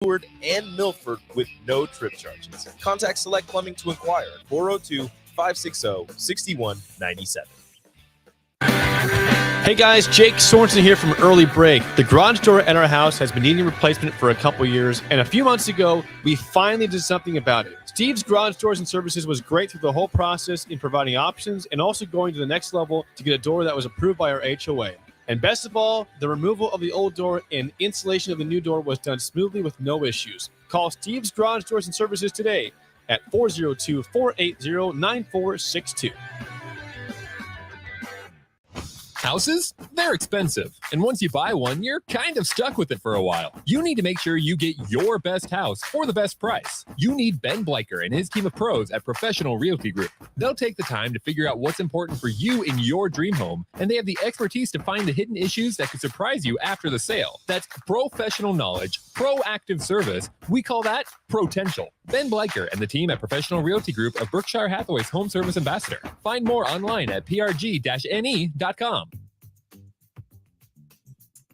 Seward, and Milford with no trip charges. Contact Select Plumbing to inquire at 402-560-6197. Hey guys, Jake Sorensen here from Early Break. The garage door at our house has been needing replacement for a couple years, and a few months ago, we finally did something about it. Steve's Garage Doors and Services was great through the whole process in providing options and also going to the next level to get a door that was approved by our HOA. And best of all, the removal of the old door and installation of the new door was done smoothly with no issues. Call Steve's Garage Doors and Services today at 402-480-9462. Houses? They're expensive. And once you buy one, you're kind of stuck with it for a while. You need to make sure you get your best house for the best price. You need Ben Bleicher and his team of pros at Professional Realty Group. They'll take the time to figure out what's important for you in your dream home, and they have the expertise to find the hidden issues that could surprise you after the sale. That's professional knowledge, proactive service. We call that potential. Ben Bleicher and the team at Professional Realty Group of Berkshire Hathaway's home service ambassador. Find more online at prg-ne.com.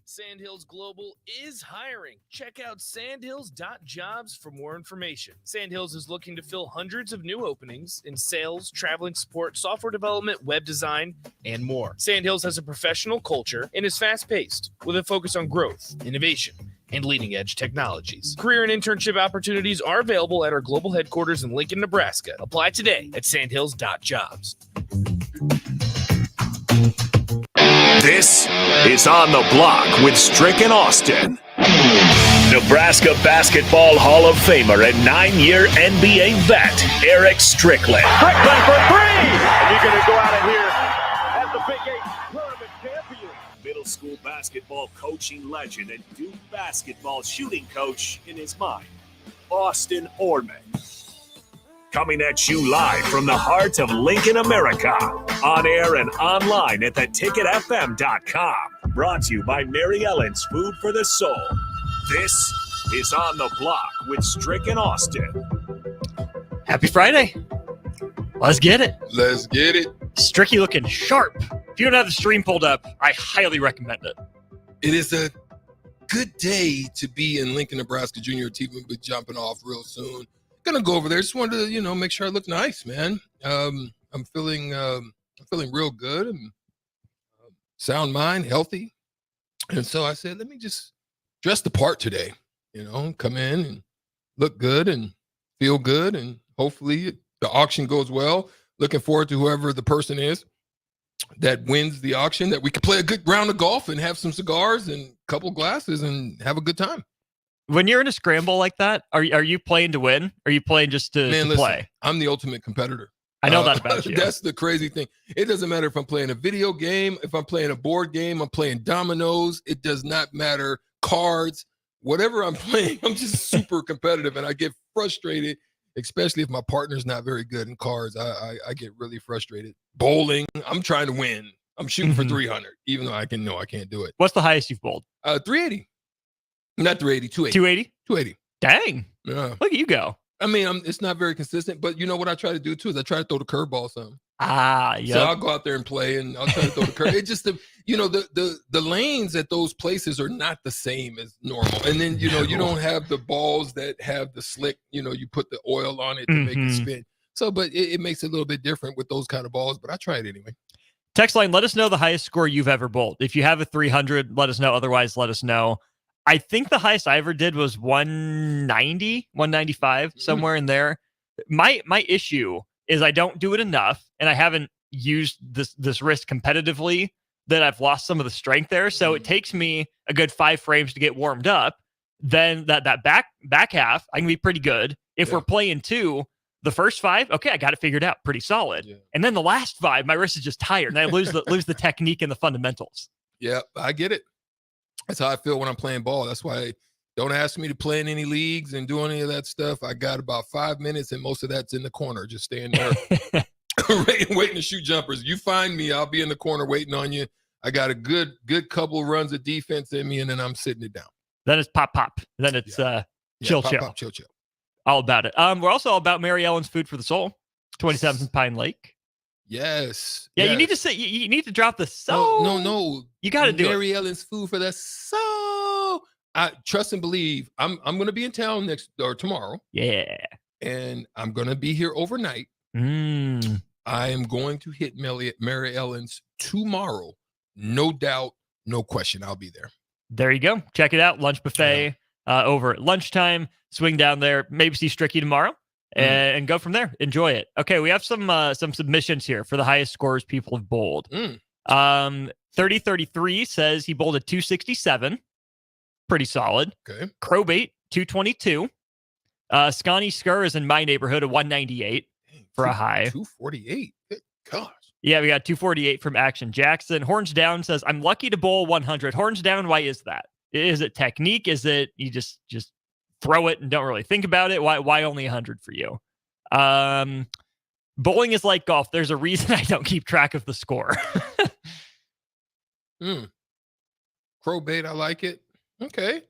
Sandhills Global is hiring. Check out sandhills.jobs for more information. Sandhills is looking to fill hundreds of new openings in sales, traveling support, software development, web design, and more. Sandhills has a professional culture and is fast-paced with a focus on growth, innovation, and leading-edge technologies. Career and internship opportunities are available at our global headquarters in Lincoln, Nebraska. Apply today at sandhills.jobs. This is On the Block with Strick and Austin. Nebraska Basketball Hall of Famer and 9-year NBA vet, Eric Strickland. Strickland for three! And you're going to go out of here as the Big 8 tournament champion. Middle school basketball coaching legend and Duke basketball shooting coach in his mind, Austin Orman. Coming at you live from the heart of Lincoln, America. On air and online at theticketfm.com. Brought to you by Mary Ellen's Food for the Soul. This is On the Block with Strick and Austin. Happy Friday. Let's get it. Let's get it. Stricky looking sharp. If you don't have the stream pulled up, I highly recommend it. It is a good day to be in Lincoln, Nebraska. Junior team will be jumping off real soon. Gonna go over there. Just wanted to, make sure I look nice, man. I'm feeling real good and sound mind, healthy. And so I said, let me just dress the part today, come in and look good and feel good. And hopefully the auction goes well. Looking forward to whoever the person is that wins the auction, that we can play a good round of golf and have some cigars and a couple glasses and have a good time. When you're in a scramble like that, are you playing to win? Or are you playing just to Listen, play? I'm the ultimate competitor. I know that about you. That's the crazy thing. It doesn't matter if I'm playing a video game, if I'm playing a board game, I'm playing dominoes. It does not matter. Cards, whatever I'm playing, I'm just super competitive. And I get frustrated, especially if my partner's not very good in cards. I get really frustrated. Bowling, I'm trying to win. I'm shooting for 300, even though I can't do it. What's the highest you've bowled? 380. Not 380, 280. 280? 280. Dang. Yeah. Look at you go. I mean, it's not very consistent, but you know what I try to do too is I try to throw the curveball some. Yeah. So I'll go out there and play, and I'll try to throw the curve. It just, the lanes at those places are not the same as normal. And then, you don't have the balls that have the slick, you put the oil on it to make it spin. So, but it makes it a little bit different with those kind of balls, but I try it anyway. Text line, let us know the highest score you've ever bowled. If you have a 300, let us know. Otherwise, let us know. I think the highest I ever did was 190, 195, somewhere in there. My issue is I don't do it enough, and I haven't used this wrist competitively that I've lost some of the strength there. So it takes me a good 5 frames to get warmed up. Then that back half, I can be pretty good. If we're playing 2, the first 5, okay, I got it figured out, pretty solid. Yeah. And then the last 5, my wrist is just tired, and I lose the technique and the fundamentals. Yeah, I get it. That's how I feel when I'm playing ball. That's why don't ask me to play in any leagues and do any of that stuff. I got about 5 minutes, and most of that's in the corner, just staying there, waiting to shoot jumpers. You find me, I'll be in the corner waiting on you. I got a good couple runs of defense in me, and then I'm sitting it down. Then it's pop. Then it's chill. Pop, chill. All about it. We're also all about Mary Ellen's Food for the Soul, 27th Pine Lake. Yes. Yeah, yes. you need to say you need to drop the soul. No. You got to do Mary Ellen's Food for the Soul. I trust and believe I'm going to be in town next or tomorrow, Yeah. and I'm going to be here overnight. Mm. I am going to hit Mary Ellen's tomorrow. No doubt, no question. I'll be there. There you go. Check it out. Lunch buffet over at lunchtime. Swing down there. Maybe see Stricky tomorrow and go from there. Enjoy it. Okay, we have some submissions here for the highest scores people have bowled. 3033 says he bowled a 267. Pretty solid. Okay. Crowbait, 222. Scotty Skur is in my neighborhood, a 198 for a high. 248. Good gosh. Yeah, we got 248 from Action Jackson. Horns Down says, I'm lucky to bowl 100. Horns Down, why is that? Is it technique? Is it you just throw it and don't really think about it? Why only 100 for you? Bowling is like golf. There's a reason I don't keep track of the score. Crowbait, I like it. Okay.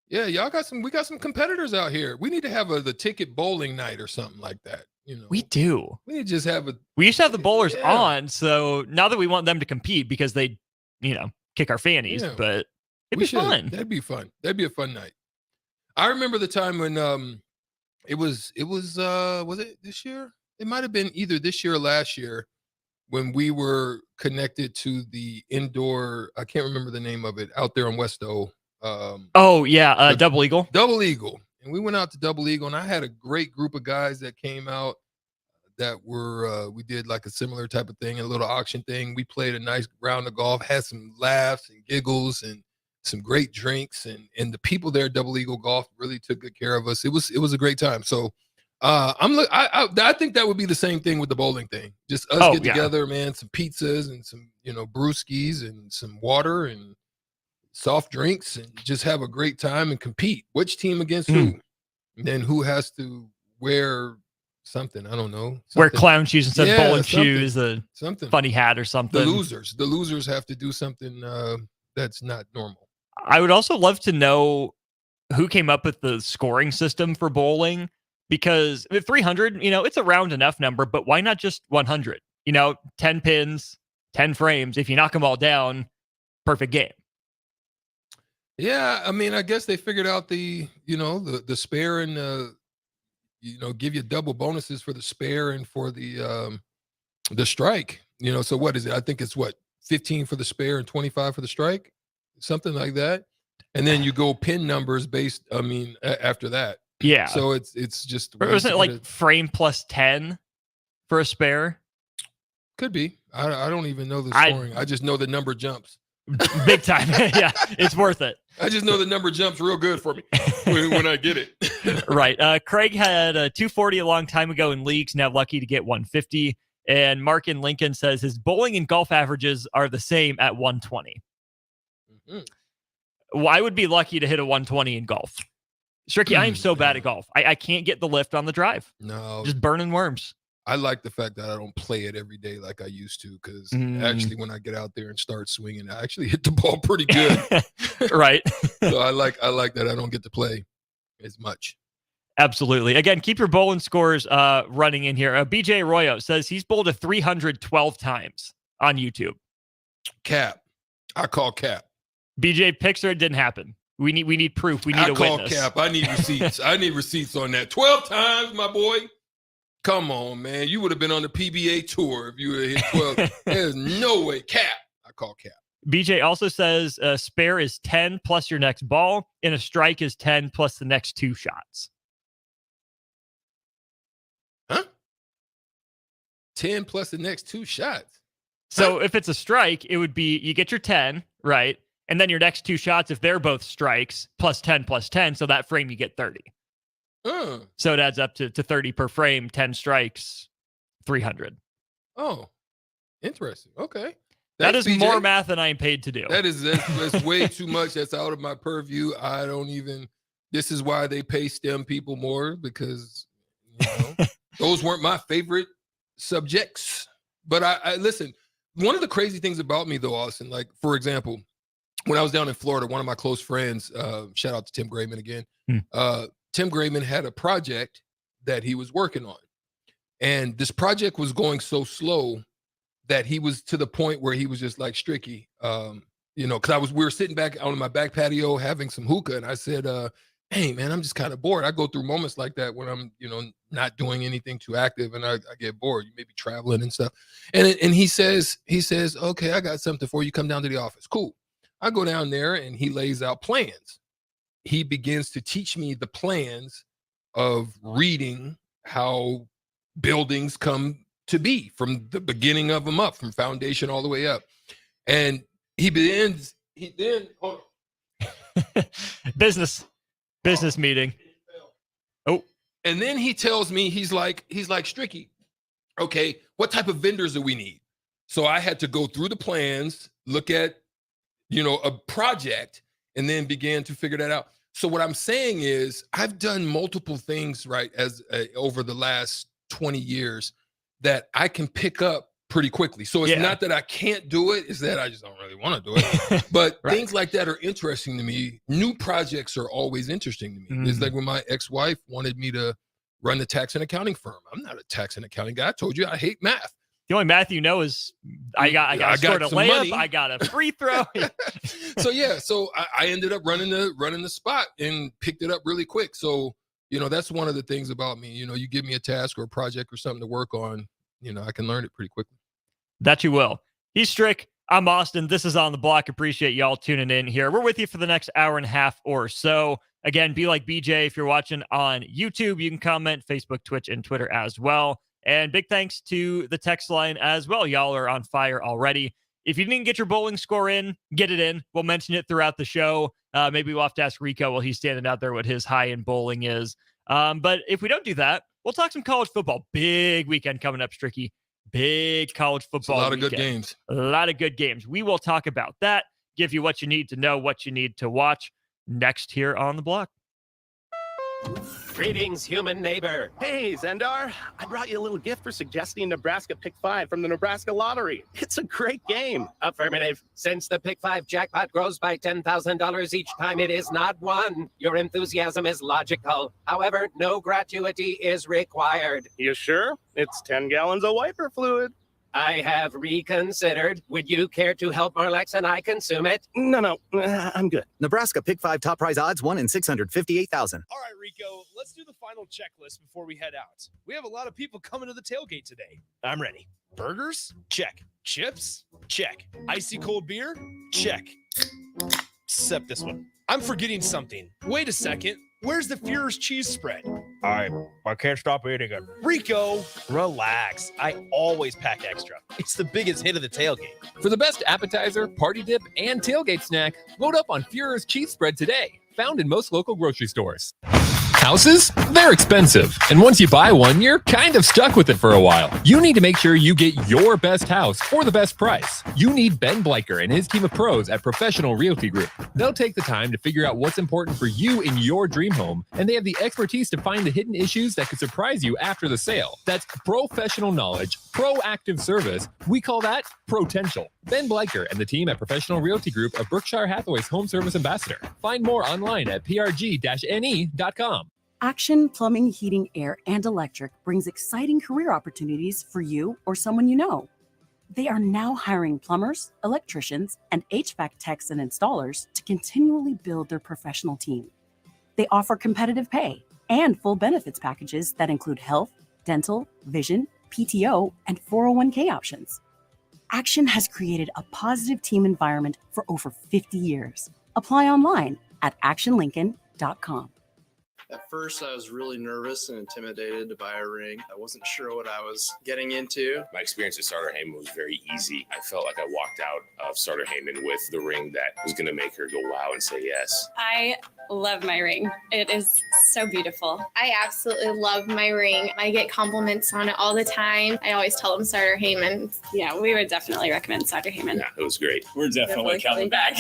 Yeah, we got some competitors out here. We need to have the ticket bowling night or something like that. You know, We do. we need to just have We used to have the bowlers Yeah. on, so now that we want them to compete because they, kick our fannies, Yeah. but it'd we be should. fun. That'd be fun. That'd be a fun night. I remember the time when it was it this year? It might have been either this year or last year when we were connected to the indoor, I can't remember the name of it, out there on West O. Double eagle. Double Eagle. And we went out to Double Eagle, and I had a great group of guys that came out that were, we did like a similar type of thing, a little auction thing. We played a nice round of golf, had some laughs and giggles and some great drinks. And the people there at Double Eagle Golf really took good care of us. It was a great time. So I think that would be the same thing with the bowling thing. Just us get together, man, some pizzas and some, brewskis and some water and soft drinks and just have a great time and compete. Which team against who? And then who has to wear something? I don't know. Wear clown shoes instead of bowling something. shoes, a Something. funny hat or something. The losers have to do something that's not normal. I would also love to know who came up with the scoring system for bowling, because 300, it's a round enough number, but why not just 100? 10 pins, 10 frames. If you knock them all down, perfect game. Yeah, I mean, I guess they figured out the spare and give you double bonuses for the spare and for the strike. So what is it? I think it's 15 for the spare and 25 for the strike, something like that. And then you go pin numbers based. I mean, after that. Yeah. So it's just. Wasn't it like frame plus 10 for a spare? Could be. I don't even know the scoring. I just know the number jumps. Big time. Yeah, it's worth it. I just know the number jumps real good for me when I get it. Right. Craig had a 240 a long time ago in leagues. Now lucky to get 150. And Mark in Lincoln says his bowling and golf averages are the same at 120. Mm-hmm. Well, I would be lucky to hit a 120 in golf. Stricky, I am so bad at golf. I can't get the lift on the drive. No. Just burning worms. I like the fact that I don't play it every day like I used to, because actually when I get out there and start swinging, I actually hit the ball pretty good. Right. So I like that I don't get to play as much. Absolutely. Again, keep your bowling scores running in here. BJ Arroyo says he's bowled a 312 times on YouTube. Cap. I call cap. BJ Pixar, it didn't happen. We need proof. We need a witness. I call cap. I need receipts. I need receipts on that. 12 times, my boy. Come on, man. You would have been on the PBA tour if you would have hit 12. There's no way. Cap. I call cap. BJ also says a spare is 10 plus your next ball, and a strike is 10 plus the next 2 shots. Huh? 10 plus the next 2 shots. So if it's a strike, it would be you get your 10, right? And then your next 2 shots, if they're both strikes, plus 10. So that frame, you get 30. So it adds up to 30 per frame, 10 strikes, 300. Oh, interesting. Okay. That is BJ. More math than I am paid to do. That's way too much. That's out of my purview. This is why they pay STEM people more, because those weren't my favorite subjects. But I listen, one of the crazy things about me though, Austin, like for example, when I was down in Florida, one of my close friends, shout out to Tim Grayman again. Tim Grayman had a project that he was working on. And this project was going so slow that he was to the point where he was just like, Stricky, because we were sitting back out on my back patio having some hookah, and I said, hey man, I'm just kind of bored. I go through moments like that when I'm, not doing anything too active, and I get bored. You may be traveling and stuff. And he says, okay, I got something for you. Come down to the office. Cool. I go down there and he lays out plans. He begins to teach me the plans of reading how buildings come to be from the beginning of them up, from foundation all the way up. And he then hold on. business meeting. Oh, and then he tells me, he's like, Stricky, okay, what type of vendors do we need? So I had to go through the plans, look at, a project, and then began to figure that out. So what I'm saying is I've done multiple things, right, over the last 20 years that I can pick up pretty quickly. So it's not that I can't do it, it's that I just don't really want to do it. But right. Things like that are interesting to me. New projects are always interesting to me. Mm-hmm. It's like when my ex-wife wanted me to run the tax and accounting firm. I'm not a tax and accounting guy. I told you I hate math. The only math is I got a layup, money. I got a free throw. So I ended up running the spot and picked it up really quick. So, that's one of the things about me. You give me a task or a project or something to work on, I can learn it pretty quickly. That you will. He's Strick. I'm Austin. This is On the Block. Appreciate y'all tuning in here. We're with you for the next hour and a half or so. Again, be like BJ. If you're watching on YouTube, you can comment, Facebook, Twitch, and Twitter as well. And big thanks to the text line as well. Y'all are on fire already. If you didn't get your bowling score in, get it in. We'll mention it throughout the show. Maybe we'll have to ask Rico while he's standing out there what his high in bowling is. But if we don't do that, we'll talk some college football. Big weekend coming up, Stricky. Big college football. A lot of weekend. Good games. A lot of good games. We will talk about that, give you what you need to know, what you need to watch next here on the block. Greetings, human neighbor. Hey, Zendar. I brought you a little gift for suggesting Nebraska Pick 5 from the Nebraska Lottery. It's a great game. Affirmative. Since the Pick 5 jackpot grows by $10,000 each time it is not won, your enthusiasm is logical. However, no gratuity is required. You sure? It's 10 gallons of wiper fluid. I have reconsidered. Would you care to help Marlex and I consume it? No, I'm good. Nebraska Pick 5 top prize odds 1 in 658,000. All right, Rico, let's do the final checklist before we head out. We have a lot of people coming to the tailgate today. I'm ready. Burgers? Check. Chips? Check. Icy cold beer? Check. Except this one. I'm forgetting something. Wait a second. Where's the Führer's cheese spread? I can't stop eating it. Rico, relax. I always pack extra. It's the biggest hit of the tailgate. For the best appetizer, party dip, and tailgate snack, load up on Führer's cheese spread today. Found in most local grocery stores. Houses? They're expensive. And once you buy one, you're kind of stuck with it for a while. You need to make sure you get your best house for the best price. You need Ben Bleicher and his team of pros at Professional Realty Group. They'll take the time to figure out what's important for you in your dream home, and they have the expertise to find the hidden issues that could surprise you after the sale. That's professional knowledge, proactive service. We call that Potential. Ben Bleicher and the team at Professional Realty Group of Berkshire Hathaway's home service ambassador. Find more online at prg-ne.com. Action Plumbing, Heating, Air, and Electric brings exciting career opportunities for you or someone you know. They are now hiring plumbers, electricians, and HVAC techs and installers to continually build their professional team. They offer competitive pay and full benefits packages that include health, dental, vision, PTO, and 401k options. Action has created a positive team environment for over 50 years. Apply online at actionlincoln.com. At first, I was really nervous and intimidated to buy a ring. I wasn't sure what I was getting into. My experience at Starter Heyman was very easy. I felt like I walked out of Starter Heyman with the ring that was going to make her go wow and say yes. I love my ring. It is so beautiful. I absolutely love my ring. I get compliments on it all the time. I always tell them Starter Heyman. Yeah, we would definitely recommend Starter Heyman. Yeah, it was great. We're definitely coming back.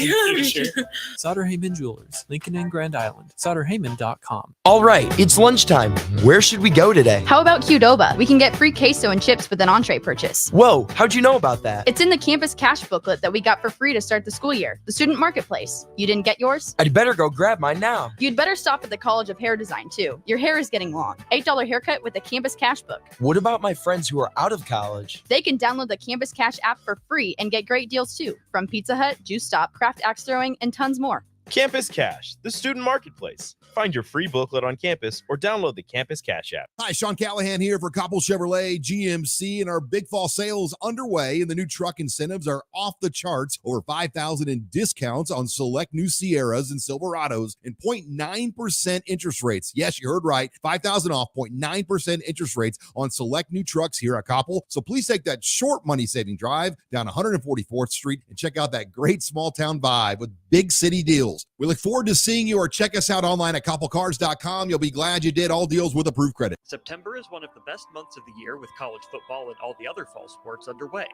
Sauter Heyman Jewelers, Lincoln and Grand Island. SauterHeyman.com. All right, it's lunchtime. Where should we go today? How about Qdoba? We can get free queso and chips with an entree purchase. Whoa, how'd you know about that? It's in the campus cash booklet that we got for free to start the school year. The student marketplace. You didn't get yours? I'd better go grab mine now. You'd better stop at the College of Hair Design too. Your hair is getting long. $8 haircut with the campus cash book. What about my friends who are out of college? They can download the Campus Cash app for free and get great deals too. From Pizza Hut, Juice Stop, Craft Axe Throwing, and tons more. Campus Cash, the student marketplace. Find your free booklet on campus or download the Campus Cash app. Hi, Sean Callahan here for Koppel Chevrolet GMC, and our big fall sales underway, and the new truck incentives are off the charts. Over $5,000 in discounts on select new Sierras and Silverados and 0.9% interest rates. Yes, you heard right. $5,000 off, 0.9% interest rates on select new trucks here at Koppel. So please take that short money-saving drive down 144th Street and check out that great small-town vibe with big city deals. We look forward to seeing you, or check us out online at koppelcars.com. You'll be glad you did. All deals with approved credit. September is one of the best months of the year with college football and all the other fall sports underway.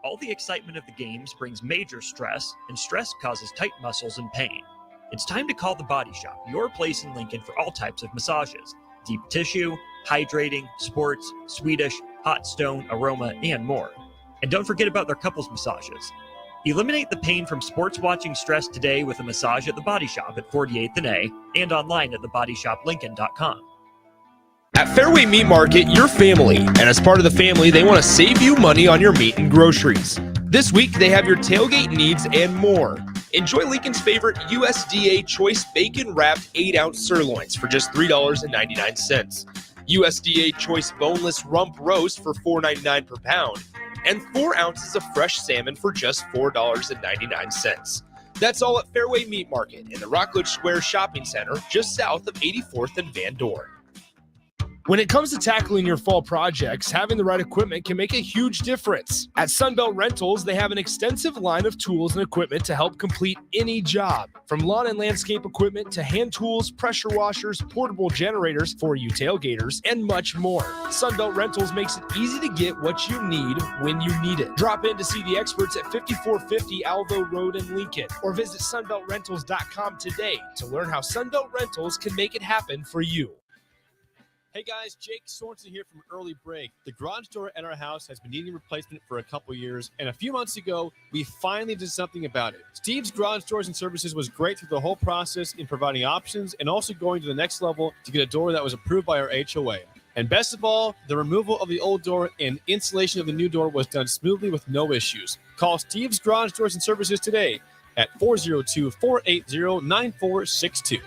All the excitement of the games brings major stress, and stress causes tight muscles and pain. It's time to call the Body Shop, your place in Lincoln for all types of massages: deep tissue, hydrating, sports, Swedish, hot stone, aroma, and more. And don't forget about their couples massages. Eliminate the pain from sports watching stress today with a massage at the Body Shop at 48th and A and online at thebodyshoplincoln.com. At Fairway Meat Market, you're family, and as part of the family, they want to save you money on your meat and groceries. This week, they have your tailgate needs and more. Enjoy Lincoln's favorite USDA Choice Bacon Wrapped 8-ounce sirloins for just $3.99. USDA Choice Boneless Rump Roast for $4.99 per pound. And 4 ounces of fresh salmon for just $4.99. That's all at Fairway Meat Market in the Rockledge Square Shopping Center, just south of 84th and Van Dorn. When it comes to tackling your fall projects, having the right equipment can make a huge difference. At Sunbelt Rentals, they have an extensive line of tools and equipment to help complete any job. From lawn and landscape equipment to hand tools, pressure washers, portable generators for you tailgaters, and much more. Sunbelt Rentals makes it easy to get what you need when you need it. Drop in to see the experts at 5450 Alvo Road in Lincoln, or visit sunbeltrentals.com today to learn how Sunbelt Rentals can make it happen for you. Hey guys, Jake Sorensen here from Early Break. The garage door at our house has been needing replacement for a couple years, and a few months ago, we finally did something about it. Steve's Garage Doors and Services was great through the whole process in providing options and also going to the next level to get a door that was approved by our HOA. And best of all, the removal of the old door and installation of the new door was done smoothly with no issues. Call Steve's Garage Doors and Services today at 402-480-9462.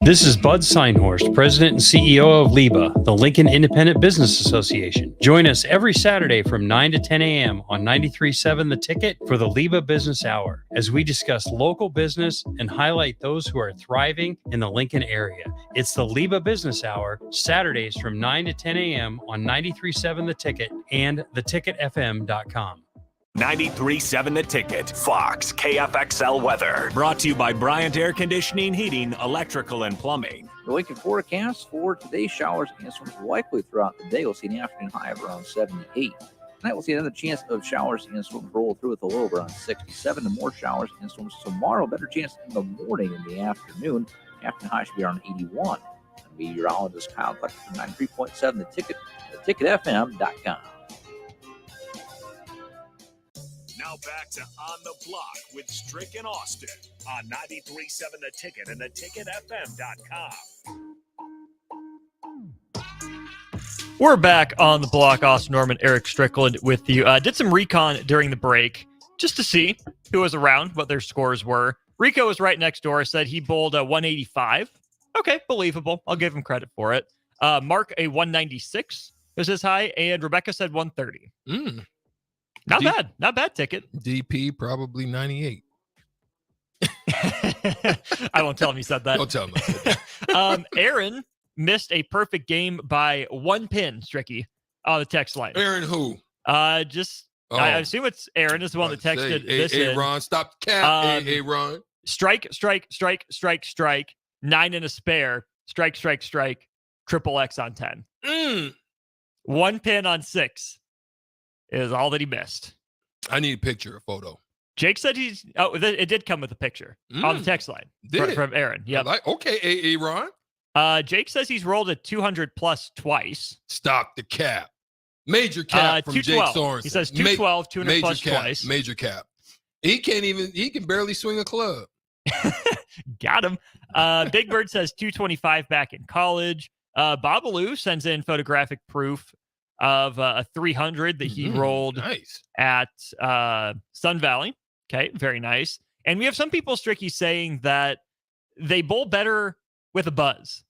This is Bud Seinhorst, President and CEO of LIBA, the Lincoln Independent Business Association. Join us every Saturday from 9 to 10 a.m. on 93.7 The Ticket for the LIBA Business Hour, as we discuss local business and highlight those who are thriving in the Lincoln area. It's the LIBA Business Hour, Saturdays from 9 to 10 a.m. on 93.7 The Ticket and theticketfm.com. 93.7 The Ticket, Fox, KFXL weather. Brought to you by Bryant Air Conditioning, Heating, Electrical, and Plumbing. The Lincoln forecast for today: showers and storms likely throughout the day. We'll see an afternoon high of around 78. Tonight we'll see another chance of showers and storms roll through with a low of around 67, and more showers and storms tomorrow. Better chance in the morning and the afternoon. Afternoon high should be around 81. And meteorologist Kyle Clark from 93.7 The Ticket, theticketfm.com. Now back to On the Block with Strick and Austin on 93.7 The Ticket and theticketfm.com. We're back on the block. Austin Norman, Eric Strickland with you. Did some recon during the break just to see who was around, what their scores were. Rico was right next door, said he bowled a 185. Okay, believable. I'll give him credit for it. Mark, a 196 was his high, and Rebecca said 130. Not bad. Not bad, Ticket. DP, probably 98. I won't tell him you said that. Don't tell him I said that. Aaron missed a perfect game by 1 pin, Stricky, on the text line. Aaron who? I assume it's Aaron is the one that texted this in. Ron, stop the cap. Ron. Strike, 9 and a spare. Strike. Triple X on 10. 1 pin on 6 is all that he missed. I need a picture, a photo. Jake said he's. Oh, it did come with a picture on the text line from Aaron. Yeah. Okay, Aaron. Jake says he's rolled a 200 plus twice. Stop the cap. Major cap from Jake Sorensen. He says 212, 200 plus cap, twice. Major cap. He can barely swing a club. Got him. Big Bird says 225 back in college. Babalu sends in photographic proof of a 300 that he rolled at Sun Valley. Okay, very nice. And we have some people, Stricky, saying that they bowl better with a buzz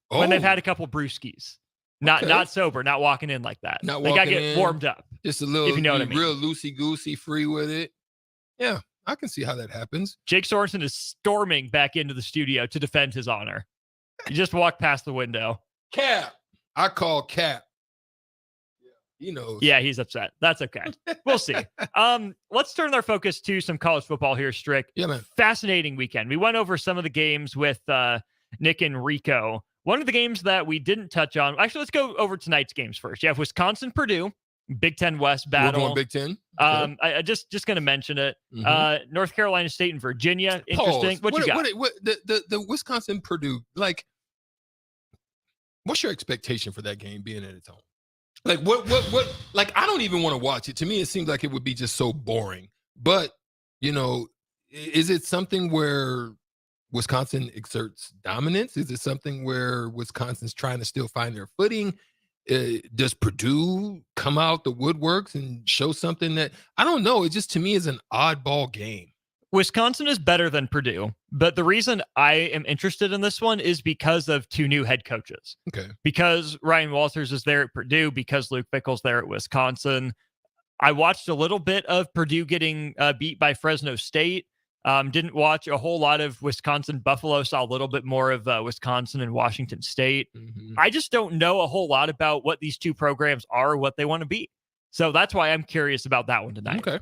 when they've had a couple brewskis. Not sober, not walking in like that. They got to get warmed up. Just a little, if you know what I mean. Real loosey-goosey, free with it. Yeah, I can see how that happens. Jake Sorensen is storming back into the studio to defend his honor. He just walked past the window. Cap. I call Cap. He knows. Yeah, he's upset. That's okay. We'll see. Let's turn our focus to some college football here, Strick. Yeah, man. Fascinating weekend. We went over some of the games with Nick and Rico. One of the games that we didn't touch on. Actually, let's go over tonight's games first. You have Wisconsin, Purdue, Big Ten West battle. We're going Big Ten. Okay. I just going to mention it. North Carolina State and Virginia. Interesting. What you got? The Wisconsin Purdue. Like, what's your expectation for that game being at its home? Like what like I don't even want to watch it. To me, it seems like it would be just so boring. But, is it something where Wisconsin exerts dominance? Is it something where Wisconsin's trying to still find their footing? Does Purdue come out the woodworks and show something that I don't know? It just to me is an oddball game. Wisconsin is better than Purdue, but the reason I am interested in this one is because of two new head coaches. Okay. Because Ryan Walters is there at Purdue, because Luke Fickell's there at Wisconsin. I watched a little bit of Purdue getting beat by Fresno State. Didn't watch a whole lot of Wisconsin Buffalo. Saw a little bit more of Wisconsin and Washington State. I just don't know a whole lot about what these two programs are, or what they want to be. So that's why I'm curious about that one tonight. Okay.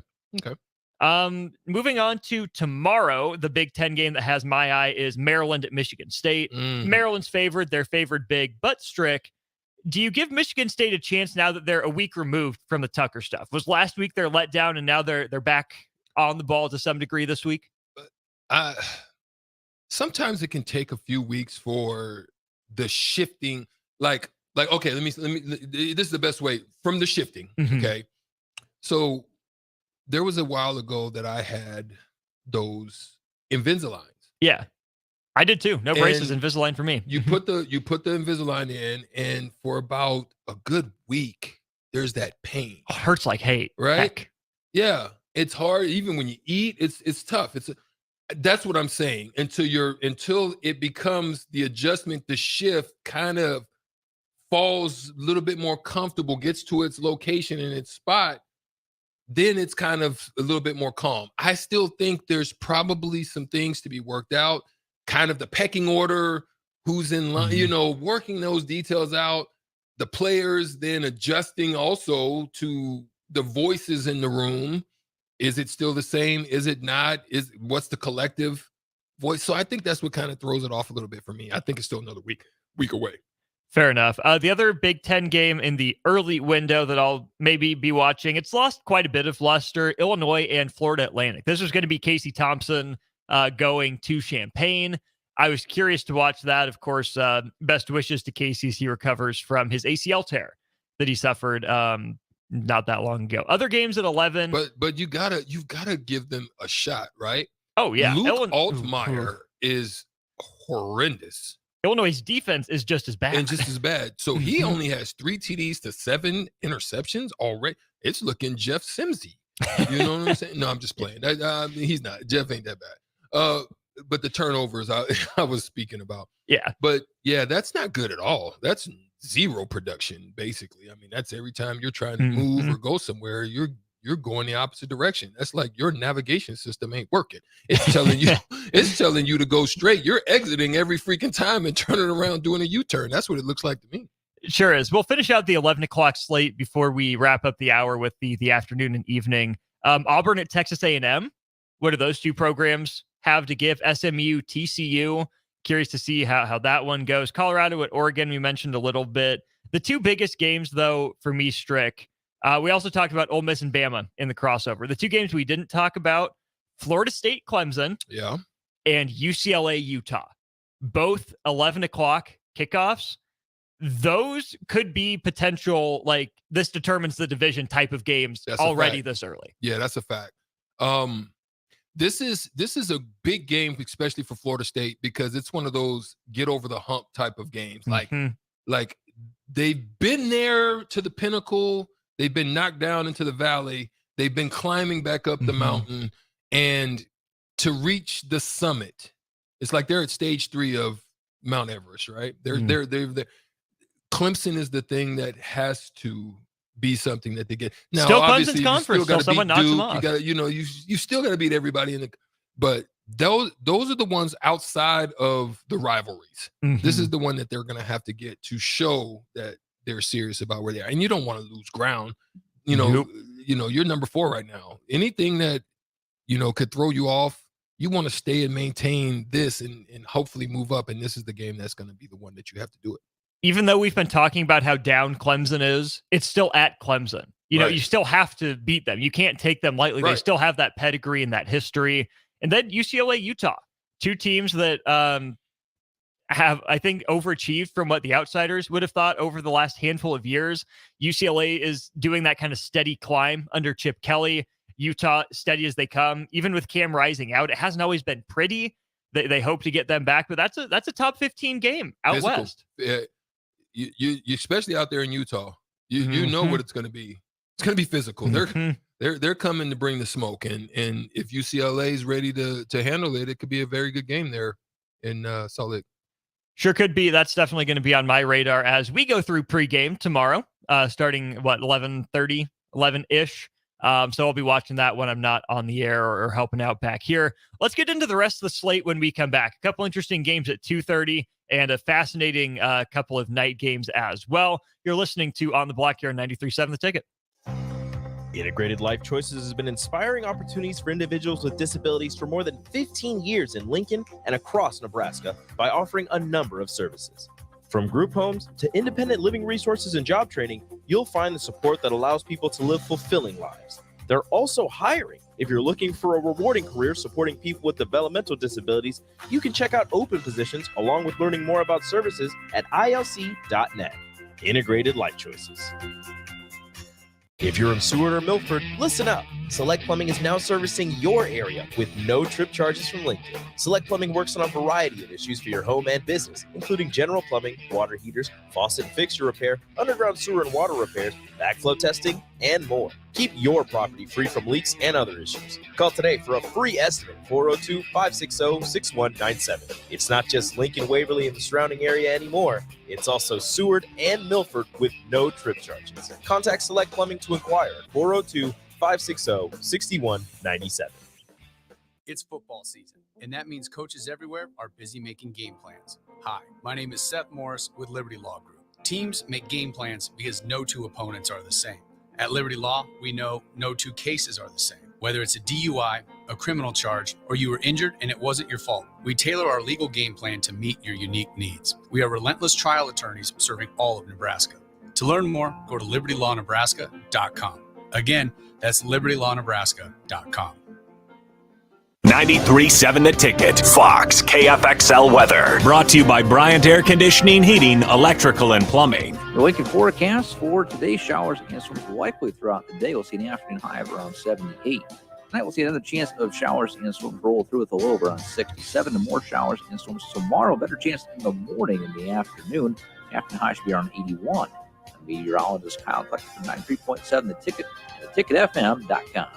Moving on to tomorrow, the Big Ten game that has my eye is Maryland at Michigan State. Maryland's favored. They're favored big, but Strick. Do you give Michigan State a chance now that they're a week removed from the Tucker stuff? Was last week their letdown, and now they're back on the ball to some degree this week? Sometimes it can take a few weeks for the shifting. Like okay, let me. This is the best way from the shifting. Okay, so there was a while ago that I had those Invisaligns. Yeah, I did too. No braces, Invisalign for me. You put the Invisalign in, and for about a good week, there's that pain. Oh, it hurts like hate, right? Heck. Yeah, it's hard. Even when you eat, it's tough. That's what I'm saying. Until it becomes the adjustment, the shift kind of falls a little bit more comfortable, gets to its location and its spot. Then it's kind of a little bit more calm. I still think there's probably some things to be worked out, kind of the pecking order, who's in line, working those details out, the players then adjusting also to the voices in the room. Is it still the same? Is it not? What's the collective voice? So I think that's what kind of throws it off a little bit for me. I think it's still another week away. Fair enough. The other Big Ten game in the early window that I'll maybe be watching, it's lost quite a bit of luster, Illinois and Florida Atlantic. This was going to be Casey Thompson going to Champaign. I was curious to watch that. Of course, best wishes to Casey as he recovers from his ACL tear that he suffered not that long ago. Other games at 11. But you've got to give them a shot, right? Oh, yeah. Luke Altmaier is horrendous. Illinois' defense is just as bad. So he only has 3 TDs to 7 interceptions already. It's looking Jeff Simsy. You know what I'm saying? No, I'm just playing. He's not. Jeff ain't that bad. But the turnovers I was speaking about. Yeah. But yeah, that's not good at all. That's zero production, basically. I mean, that's every time you're trying to move or go somewhere, you're going the opposite direction. That's like your navigation system ain't working. It's telling you to go straight. You're exiting every freaking time and turning around doing a U-turn. That's what it looks like to me. It sure is. We'll finish out the 11 o'clock slate before we wrap up the hour with the afternoon and evening. Auburn at Texas A&M. What do those two programs have to give? SMU, TCU. Curious to see how that one goes. Colorado at Oregon, we mentioned a little bit. The two biggest games, though, for me, Strick, we also talked about Ole Miss and Bama in the crossover. The two games we didn't talk about, Florida State, Clemson, and UCLA, Utah. Both 11 o'clock kickoffs. Those could be potential, like, this determines the division type of games already this early. Yeah, that's a fact. This is a big game, especially for Florida State, because it's one of those get over the hump type of games. Like they've been there to the pinnacle, they've been knocked down into the valley, they've been climbing back up the mountain, and to reach the summit, it's like they're at stage 3 of Mount Everest, right? They're Clemson is the thing that has to be something that they get. Now, still obviously, Clemson's conference until someone knocks them off. You got to, you still got to beat everybody in the. But those are the ones outside of the rivalries. This is the one that they're going to have to get to show that they're serious about where they are. And you don't want to lose ground. You're number 4 right now. Anything that could throw you off, you want to stay and maintain this and hopefully move up. And this is the game that's going to be the one that you have to do it. Even though we've been talking about how down Clemson is, it's still at Clemson. You still have to beat them. You can't take them lightly. They still have that pedigree and that history. And then UCLA, Utah, 2 teams that have, I think, overachieved from what the outsiders would have thought over the last handful of years. UCLA is doing that kind of steady climb under Chip Kelly. Utah, steady as they come. Even with Cam Rising out, it hasn't always been pretty. They hope to get them back, but that's a top 15 game out west. Yeah. You especially out there in Utah, you know what it's going to be. It's going to be physical. They're coming to bring the smoke, and if UCLA is ready to handle it, it could be a very good game there in Salt Lake. Sure could be. That's definitely going to be on my radar as we go through pregame tomorrow, starting 11:30, 11-ish. So I'll be watching that when I'm not on the air or helping out back here. Let's get into the rest of the slate when we come back. A couple interesting games at 2:30 and a fascinating couple of night games as well. You're listening to On the Block here on 93.7 The Ticket. Integrated Life Choices has been inspiring opportunities for individuals with disabilities for more than 15 years in Lincoln and across Nebraska by offering a number of services. From group homes to independent living resources and job training, you'll find the support that allows people to live fulfilling lives. They're also hiring. If you're looking for a rewarding career supporting people with developmental disabilities, you can check out open positions along with learning more about services at ilc.net. Integrated Life Choices. If you're in Seward or Milford, listen up. Select Plumbing is now servicing your area with no trip charges from Lincoln. Select Plumbing works on a variety of issues for your home and business, including general plumbing, water heaters, faucet and fixture repair, underground sewer and water repairs, backflow testing, and more. Keep your property free from leaks and other issues. Call today for a free estimate, 402-560-6197. It's not just Lincoln, Waverly, and the surrounding area anymore. It's also Seward and Milford with no trip charges. Contact Select Plumbing to inquire at 402-560-6197. It's football season, and that means coaches everywhere are busy making game plans. Hi, my name is Seth Morris with Liberty Law Group. Teams make game plans because no 2 opponents are the same. At Liberty Law, we know no 2 cases are the same. Whether it's a DUI, a criminal charge, or you were injured and it wasn't your fault, we tailor our legal game plan to meet your unique needs. We are relentless trial attorneys serving all of Nebraska. To learn more, go to libertylawnebraska.com. Again, that's libertylawnebraska.com. 93.7 The Ticket, Fox, KFXL weather. Brought to you by Bryant Air Conditioning, Heating, Electrical, and Plumbing. The Lincoln forecast for today, showers and storms likely throughout the day. We'll see an afternoon high of around 78. Tonight, we'll see another chance of showers and storms roll through with a low of around 67 and more showers and storms tomorrow. Better chance in the morning and the afternoon. Afternoon high should be around 81. Meteorologist Kyle Clutcher from 93.7 The Ticket and theticketfm.com.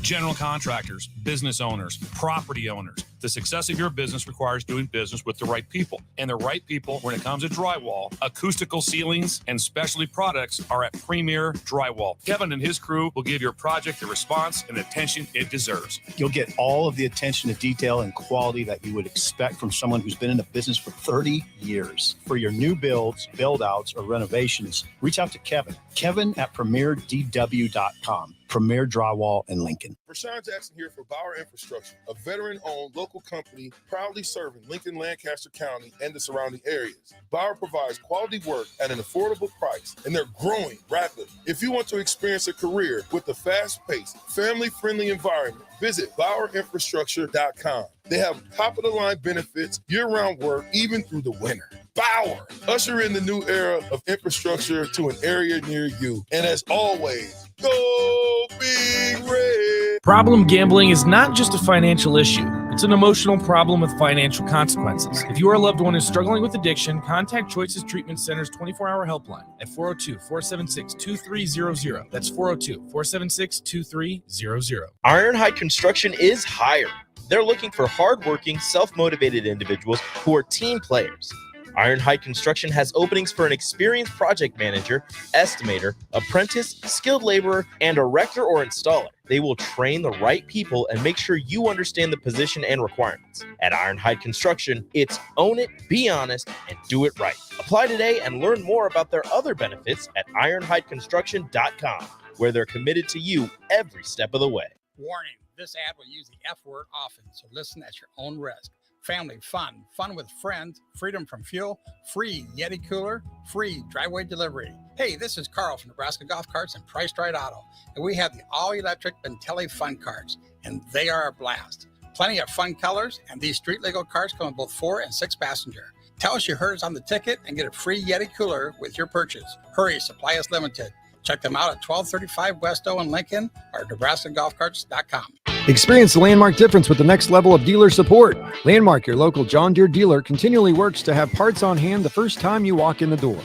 General contractors, business owners, property owners. The success of your business requires doing business with the right people. And the right people, when it comes to drywall, acoustical ceilings, and specialty products, are at Premier Drywall. Kevin and his crew will give your project the response and attention it deserves. You'll get all of the attention to detail and quality that you would expect from someone who's been in the business for 30 years. For your new builds, build-outs, or renovations, reach out to Kevin. Kevin at PremierDW.com. Premier Drywall in Lincoln. Rashawn Jackson here for Bauer Infrastructure, a veteran-owned local company proudly serving Lincoln, Lancaster County, and the surrounding areas. Bauer provides quality work at an affordable price, and they're growing rapidly. If you want to experience a career with a fast-paced, family-friendly environment, visit BauerInfrastructure.com. They have top-of-the-line benefits, year-round work, even through the winter. Bauer, usher in the new era of infrastructure to an area near you. And as always, go Big Red. Problem gambling is not just a financial issue. It's an emotional problem with financial consequences. If you are a loved one who's struggling with addiction, contact Choices Treatment Center's 24-hour helpline at 402-476-2300. That's 402-476-2300. Ironhide Construction is hiring. They're looking for hardworking, self-motivated individuals who are team players. Ironhide Construction has openings for an experienced project manager, estimator, apprentice, skilled laborer, and erector or installer. They will train the right people and make sure you understand the position and requirements. At Ironhide Construction, it's own it, be honest, and do it right. Apply today and learn more about their other benefits at ironhideconstruction.com, where they're committed to you every step of the way. Warning, this ad will use the F word often, so listen at your own risk. Family fun, fun with friends, freedom from fuel, free Yeti cooler, free driveway delivery. Hey, this is Carl from Nebraska Golf Carts and Priced Right Auto, and we have the all-electric Bentelli Fun Carts, and they are a blast. Plenty of fun colors, and these street-legal carts come with both 4 and 6 passenger. Tell us you heard us on the ticket and get a free Yeti cooler with your purchase. Hurry, supply is limited. Check them out at 1235 West O in Lincoln or NebraskaGolfCarts.com. Experience the Landmark difference with the next level of dealer support. Landmark, your local John Deere dealer, continually works to have parts on hand the first time you walk in the door.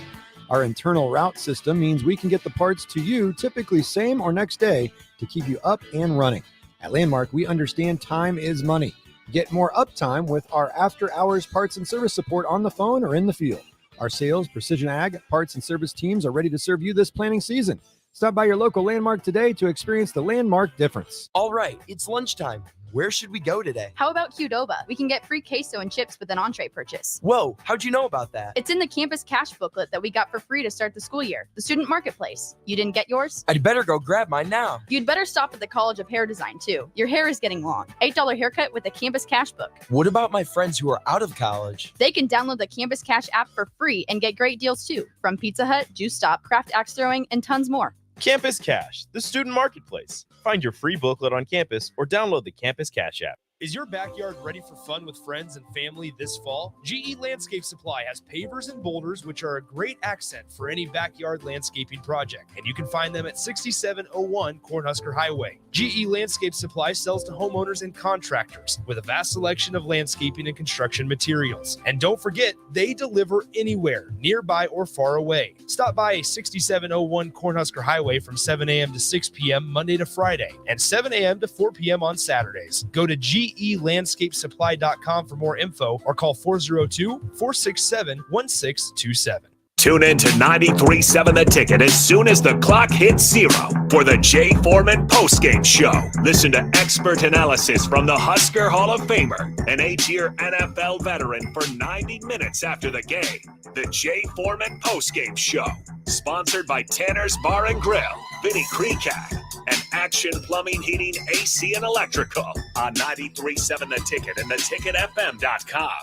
Our internal route system means we can get the parts to you typically same or next day to keep you up and running. At Landmark, we understand time is money. Get more uptime with our after-hours parts and service support on the phone or in the field. Our sales, precision ag, parts, and service teams are ready to serve you this planning season. Stop by your local Landmark today to experience the Landmark difference. All right, it's lunchtime. Where should we go today? How about Qdoba? We can get free queso and chips with an entree purchase. Whoa, how'd you know about that? It's in the campus cash booklet that we got for free to start the school year, the student marketplace. You didn't get yours? I'd better go grab mine now. You'd better stop at the College of Hair Design, too. Your hair is getting long. $8 haircut with the campus cash book. What about my friends who are out of college? They can download the Campus Cash app for free and get great deals, too, from Pizza Hut, Juice Stop, Craft Axe Throwing, and tons more. Campus Cash, the student marketplace. Find your free booklet on campus or download the Campus Cash app. Is your backyard ready for fun with friends and family this fall? GE Landscape Supply has pavers and boulders, which are a great accent for any backyard landscaping project. And you can find them at 6701 Cornhusker Highway. GE Landscape Supply sells to homeowners and contractors with a vast selection of landscaping and construction materials. And don't forget, they deliver anywhere, nearby or far away. Stop by 6701 Cornhusker Highway from 7 a.m. to 6 p.m. Monday to Friday and 7 a.m. to 4 p.m. on Saturdays. Go to GELandscapesupply.com for more info or call 402-467-1627. Tune in to 93.7 The Ticket as soon as the clock hits 0 for the Jay Foreman postgame show. Listen to expert analysis from the Husker Hall of Famer, an 8-year NFL veteran, for 90 minutes after the game. The Jay Foreman postgame show, sponsored by Tanner's Bar and Grill, Vinny Kreekak, and Action Plumbing, Heating, AC, and Electrical on 93.7 The Ticket and theticketfm.com.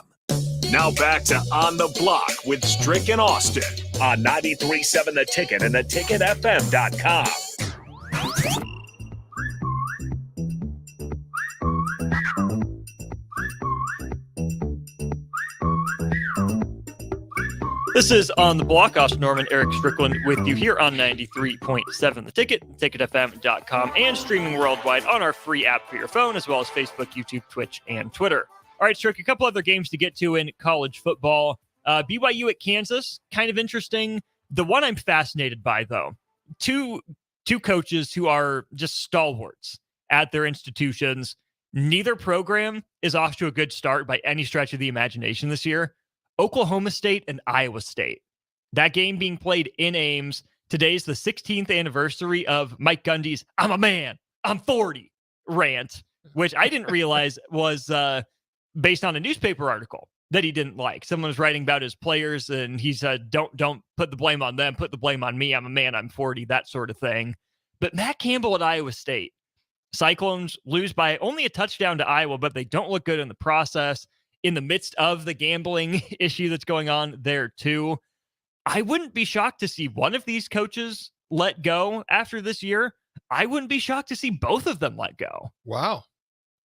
Now back to On the Block with Strick and Austin on 93.7 The Ticket and theticketfm.com. This is On the Block. Austin Norman, Eric Strickland with you here on 93.7 The Ticket, ticketfm.com, and streaming worldwide on our free app for your phone, as well as Facebook, YouTube, Twitch, and Twitter. All right, Strick, a couple other games to get to in college football. BYU at Kansas, kind of interesting. The one I'm fascinated by, though, two coaches who are just stalwarts at their institutions. Neither program is off to a good start by any stretch of the imagination this year. Oklahoma State and Iowa State. That game being played in Ames. Today's the 16th anniversary of Mike Gundy's "I'm a man, I'm 40" rant, which I didn't realize was based on a newspaper article that he didn't like. Someone was writing about his players, and he said, don't put the blame on them, put the blame on me. I'm a man, I'm 40, that sort of thing. But Matt Campbell at Iowa State, Cyclones lose by only a touchdown to Iowa, but they don't look good in the process in the midst of the gambling issue that's going on there too. I wouldn't be shocked to see one of these coaches let go after this year. I wouldn't be shocked to see both of them let go. Wow.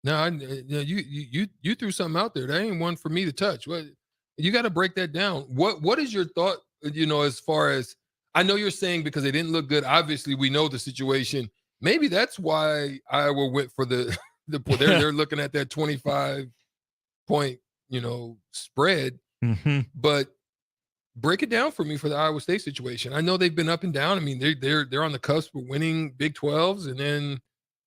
No, you threw something out there. That ain't one for me to touch. What you got to break that down. What is your thought? As far as I know, you're saying because they didn't look good. Obviously, we know the situation. Maybe that's why Iowa went for the they're looking at that 25-point spread. Mm-hmm. But break it down for me for the Iowa State situation. I know they've been up and down. I mean, they're on the cusp of winning Big 12s, and then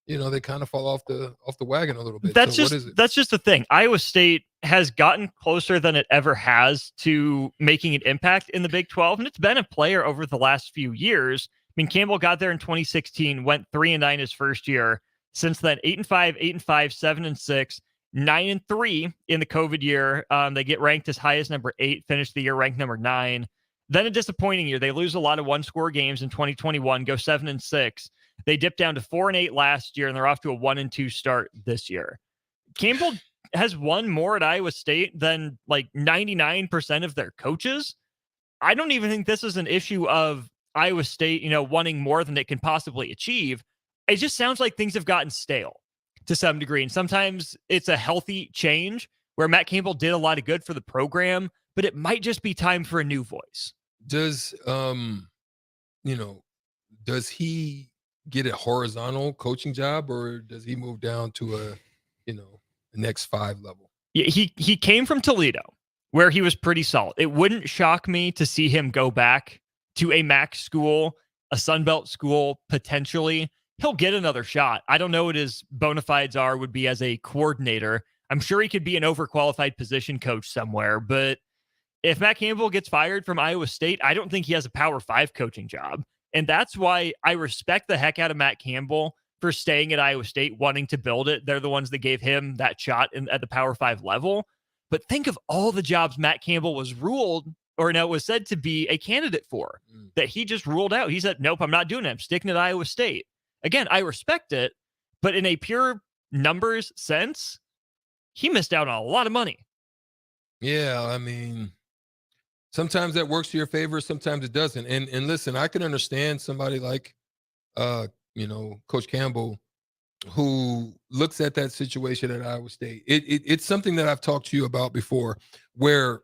they kind of fall off the wagon a little bit. That's so what is it? That's just the thing. Iowa State has gotten closer than it ever has to making an impact in the Big 12, and it's been a player over the last few years. I mean, Campbell got there in 2016, went 3-9 his first year. Since then, 8-5, 8-5, 7-6, 9-3 in the COVID year. They get ranked as high as number 8, finished the year ranked number 9. Then a disappointing year. They lose a lot of one-score games in 2021, go 7-6. They dipped down to 4-8 last year, and they're off to a 1-2 start this year. Campbell has won more at Iowa State than like 99% of their coaches. I don't even think this is an issue of Iowa State, wanting more than it can possibly achieve. It just sounds like things have gotten stale to some degree. And sometimes it's a healthy change where Matt Campbell did a lot of good for the program, but it might just be time for a new voice. Does he get a horizontal coaching job, or does he move down to a next 5 level? Yeah, he came from Toledo, where he was pretty solid. It wouldn't shock me to see him go back to a MAC school, a Sun Belt school, potentially. He'll get another shot. I don't know what his bona fides would be as a coordinator. I'm sure he could be an overqualified position coach somewhere, but if Matt Campbell gets fired from Iowa State, I don't think he has a Power 5 coaching job. And that's why I respect the heck out of Matt Campbell for staying at Iowa State, wanting to build it. They're the ones that gave him that shot at the Power 5 level. But think of all the jobs Matt Campbell was was said to be a candidate for that he just ruled out. He said, nope, I'm not doing it. I'm sticking at Iowa State. Again, I respect it, but in a pure numbers sense, he missed out on a lot of money. Yeah, I mean, sometimes that works to your favor, sometimes it doesn't. And listen, I can understand somebody like Coach Campbell, who looks at that situation at Iowa State. It's something that I've talked to you about before, where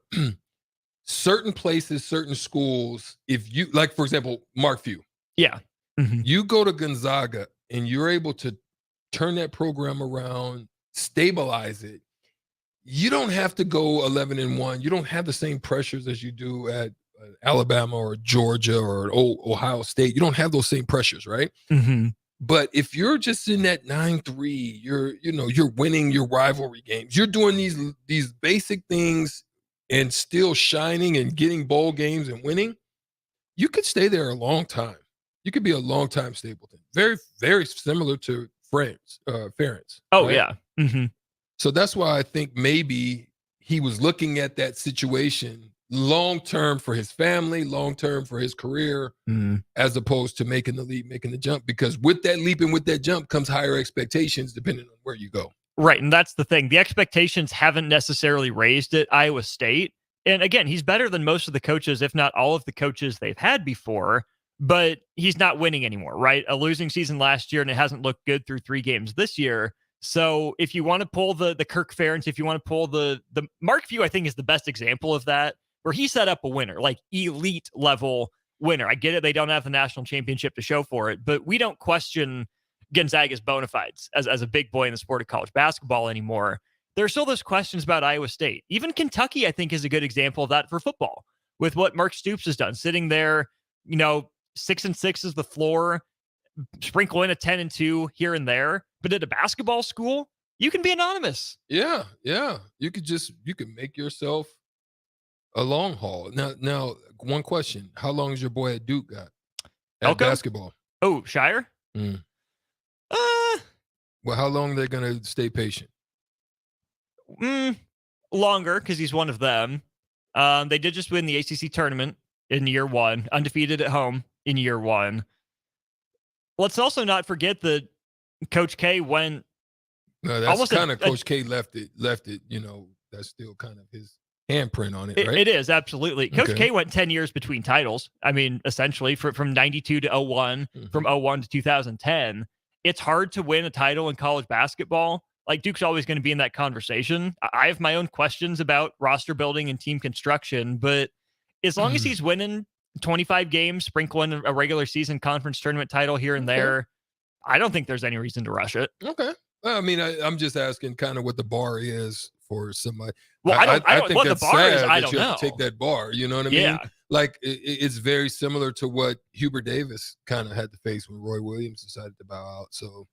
certain places, certain schools, if you like, for example, Mark Few. Yeah. Mm-hmm. You go to Gonzaga and you're able to turn that program around, stabilize it. You don't have to go 11-1. You don't have the same pressures as you do at Alabama or Georgia or Ohio State. You don't have those same pressures, right? Mm-hmm. But if you're just in that 9-3, you're winning your rivalry games. You're doing these basic things and still shining and getting bowl games and winning. You could stay there a long time. You could be a long time Stapleton. Very, very similar to Ferentz. Oh, right? yeah. Mm-hmm. So that's why I think maybe he was looking at that situation long-term for his family, long-term for his career, as opposed to making the leap, making the jump. Because with that leap and with that jump comes higher expectations depending on where you go. Right, and that's the thing. The expectations haven't necessarily raised at Iowa State. And again, he's better than most of the coaches, if not all of the coaches they've had before, but he's not winning anymore, right? A losing season last year, and it hasn't looked good through 3 games this year. So if you want to pull the Kirk Ferentz, if you want to pull the Mark Few, I think is the best example of that, where he set up a winner, like elite level winner. I get it. They don't have the national championship to show for it, but we don't question Gonzaga's bona fides as a big boy in the sport of college basketball anymore. There's still those questions about Iowa State. Even Kentucky, I think, is a good example of that for football with what Mark Stoops has done, sitting there, 6-6 is the floor, sprinkle in a 10-2 here and there. But at a basketball school, you can be anonymous. Yeah. You can make yourself a long haul. Now, one question: how long has your boy at Duke got at basketball? Oh, Shire. Well, how long are they going to stay patient? Longer, because he's one of them. They did just win the ACC tournament in year 1, undefeated at home in year 1. let's also not forget that Coach K went. No, that's kind of Coach K left it. That's still kind of his handprint on it, right? It is, absolutely. Coach Okay. K went 10 years between titles. I mean, essentially from 92 to 01, from 01 to 2010. It's hard to win a title in college basketball. Like, Duke's always going to be in that conversation. I have my own questions about roster building and team construction, but as long as he's winning 25 games, sprinkling a regular season conference tournament title here and there, I don't think there's any reason to rush it. Okay. Well, I mean, I'm just asking kind of what the bar is for somebody. Well, I don't think what the that's bar is, sad I that don't you have know. to take that bar. You know what I mean? Yeah. Like, it's very similar to what Hubert Davis kind of had to face when Roy Williams decided to bow out. So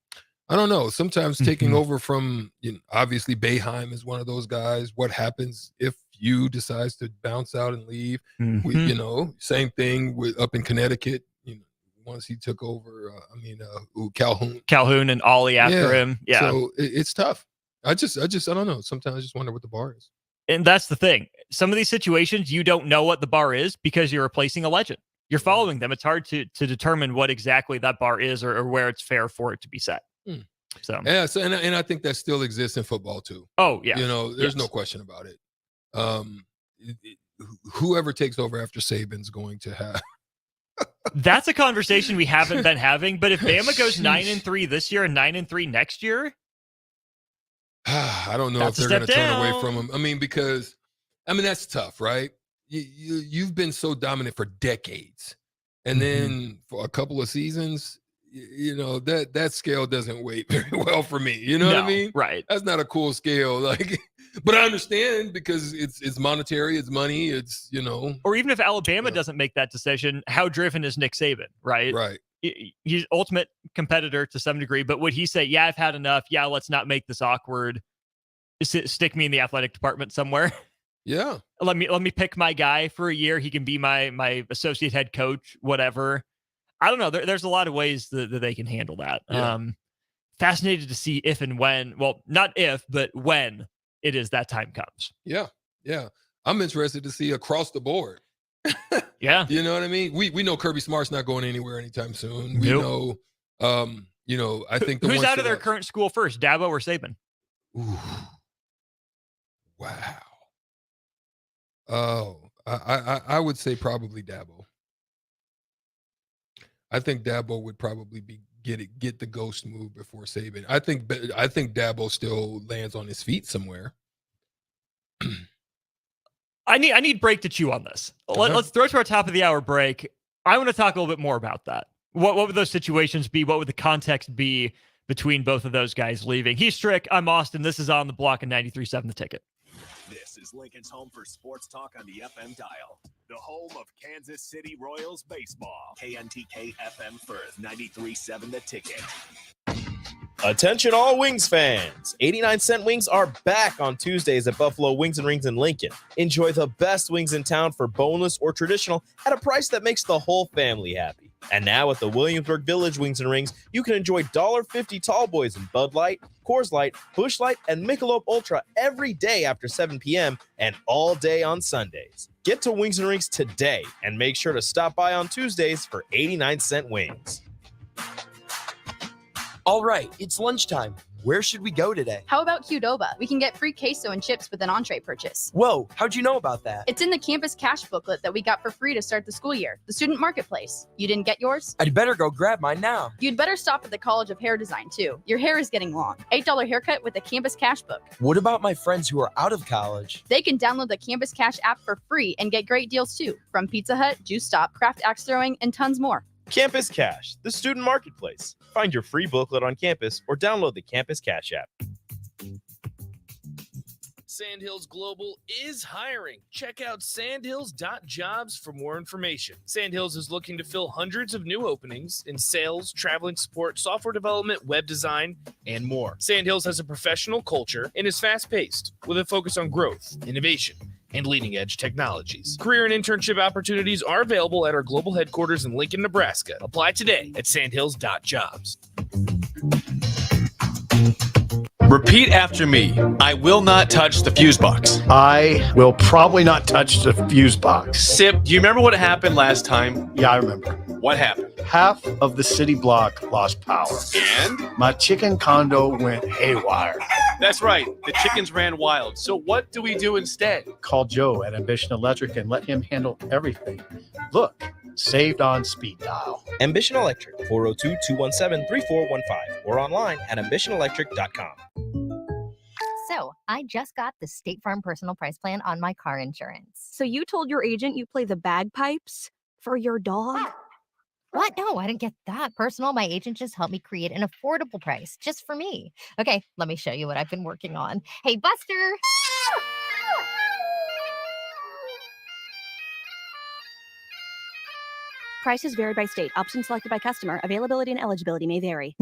I don't know. Sometimes taking over from, obviously Boeheim is one of those guys. What happens if you decides to bounce out and leave? Same thing with up in Connecticut. Once he took over, Calhoun and Ollie after him. Yeah. So it's tough. I don't know. Sometimes I just wonder what the bar is. And that's the thing. Some of these situations, you don't know what the bar is because you're replacing a legend. You're following them. It's hard to determine what exactly that bar is or where it's fair for it to be set. So yeah. So and I think that still exists in football too. Oh yeah. There's no question about it. Whoever takes over after Saban's going to have. That's a conversation we haven't been having. But if Bama goes 9-3 this year and 9-3 next year, I don't know that's if they're going to turn down. away from him. I mean, because that's tough, right? You've been so dominant for decades, and then for a couple of seasons, that scale doesn't weight very well for me. You know what I mean? Right. That's not a cool scale. Like, but I understand because it's monetary, it's money, it's or even if Alabama doesn't make that decision, how driven is Nick Saban? Right. Right. He's ultimate competitor to some degree, but would he say, yeah, I've had enough. Yeah, let's not make this awkward. Stick me in the athletic department somewhere. Yeah. Let me pick my guy for a year. He can be my associate head coach, whatever. I don't know. There's a lot of ways that they can handle that. Yeah. Fascinated to see if and when, well, not if, but when it is that time comes. Yeah. Yeah. I'm interested to see across the board. Yeah. You know what I mean? We know Kirby Smart's not going anywhere anytime soon. We Nope. know, I think the Who's ones out of that their current school first, Dabo or Saban? Ooh. Wow. Oh, I would say probably Dabo. I think Dabo would probably get the ghost move before Saban. I think Dabo still lands on his feet somewhere. I need break to chew on this. Let's throw it to our top of the hour break. I want to talk a little bit more about that. What would those situations be? What would the context be between both of those guys leaving? He's Strick. I'm Austin. This is On the Block in 93.7 The Ticket. This is Lincoln's home for sports talk on the FM dial. The home of Kansas City Royals baseball. KNTK FM Firth, 93.7 The Ticket. Attention all Wings fans. 89-cent wings are back on Tuesdays at Buffalo Wings and Rings in Lincoln. Enjoy the best wings in town for boneless or traditional at a price that makes the whole family happy. And now at the Williamsburg Village Wings and Rings, you can enjoy $1.50 tall boys in Bud Light, Coors Light, Busch Light, and Michelob Ultra every day after 7 p.m. and all day on Sundays. Get to Wings and Rings today and make sure to stop by on Tuesdays for 89-cent wings. All right, it's lunchtime. Where should we go today? How about Qdoba? We can get free queso and chips with an entree purchase. Whoa, how'd you know about that? It's in the campus cash booklet that we got for free to start the school year, the student marketplace. You didn't get yours? I'd better go grab mine now. You'd better stop at the College of Hair Design, too. Your hair is getting long. $8 haircut with the campus cash book. What about my friends who are out of college? They can download the Campus Cash app for free and get great deals, too, from Pizza Hut, Juice Stop, Craft Axe Throwing, and tons more. Campus Cash, the student marketplace. Find your free booklet on campus or download the Campus Cash app. Sandhills Global is hiring. Check out sandhills.jobs for more information. Sandhills is looking to fill hundreds of new openings in sales, traveling support, software development, web design, and more. Sandhills has a professional culture and is fast-paced with a focus on growth, innovation, and leading-edge technologies. Career and internship opportunities are available at our global headquarters in Lincoln, Nebraska. Apply today at sandhills.jobs. Repeat after me. I will not touch the fuse box. I will probably not touch the fuse box. Sip, do you remember what happened last time? Yeah, I remember. What happened? Half of the city block lost power. And? My chicken condo went haywire. That's right. The chickens ran wild. So what do we do instead? Call Joe at Ambition Electric and let him handle everything. Look, saved on speed dial. Ambition Electric, 402-217-3415 or online at ambitionelectric.com. So, I just got the State Farm Personal Price Plan on my car insurance. So you told your agent you play the bagpipes for your dog? What? No, I didn't get that personal. My agent just helped me create an affordable price just for me. Okay, let me show you what I've been working on. Hey, Buster! Prices vary by state. Options selected by customer. Availability and eligibility may vary.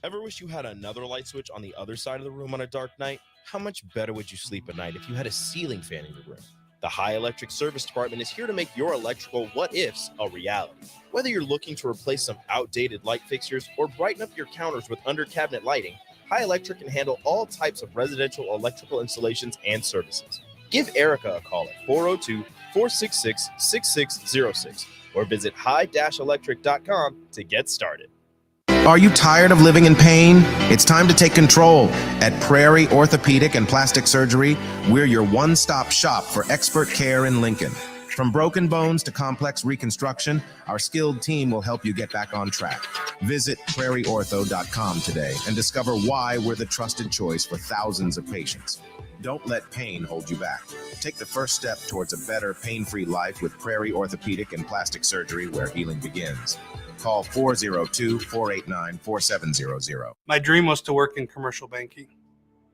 Ever wish you had another light switch on the other side of the room on a dark night? How much better would you sleep at night if you had a ceiling fan in your room? The High Electric Service Department is here to make your electrical what-ifs a reality. Whether you're looking to replace some outdated light fixtures or brighten up your counters with under-cabinet lighting, High Electric can handle all types of residential electrical installations and services. Give Erica a call at 402-466-6606 or visit high-electric.com to get started. Are you tired of living in pain? It's time to take control. At Prairie Orthopedic and Plastic Surgery, we're your one-stop shop for expert care in Lincoln. From broken bones to complex reconstruction, our skilled team will help you get back on track. Visit prairieortho.com today and discover why we're the trusted choice for thousands of patients. Don't let pain hold you back. Take the first step towards a better, pain-free life with Prairie Orthopedic and Plastic Surgery, where healing begins. Call 402-489-4700. My dream was to work in commercial banking,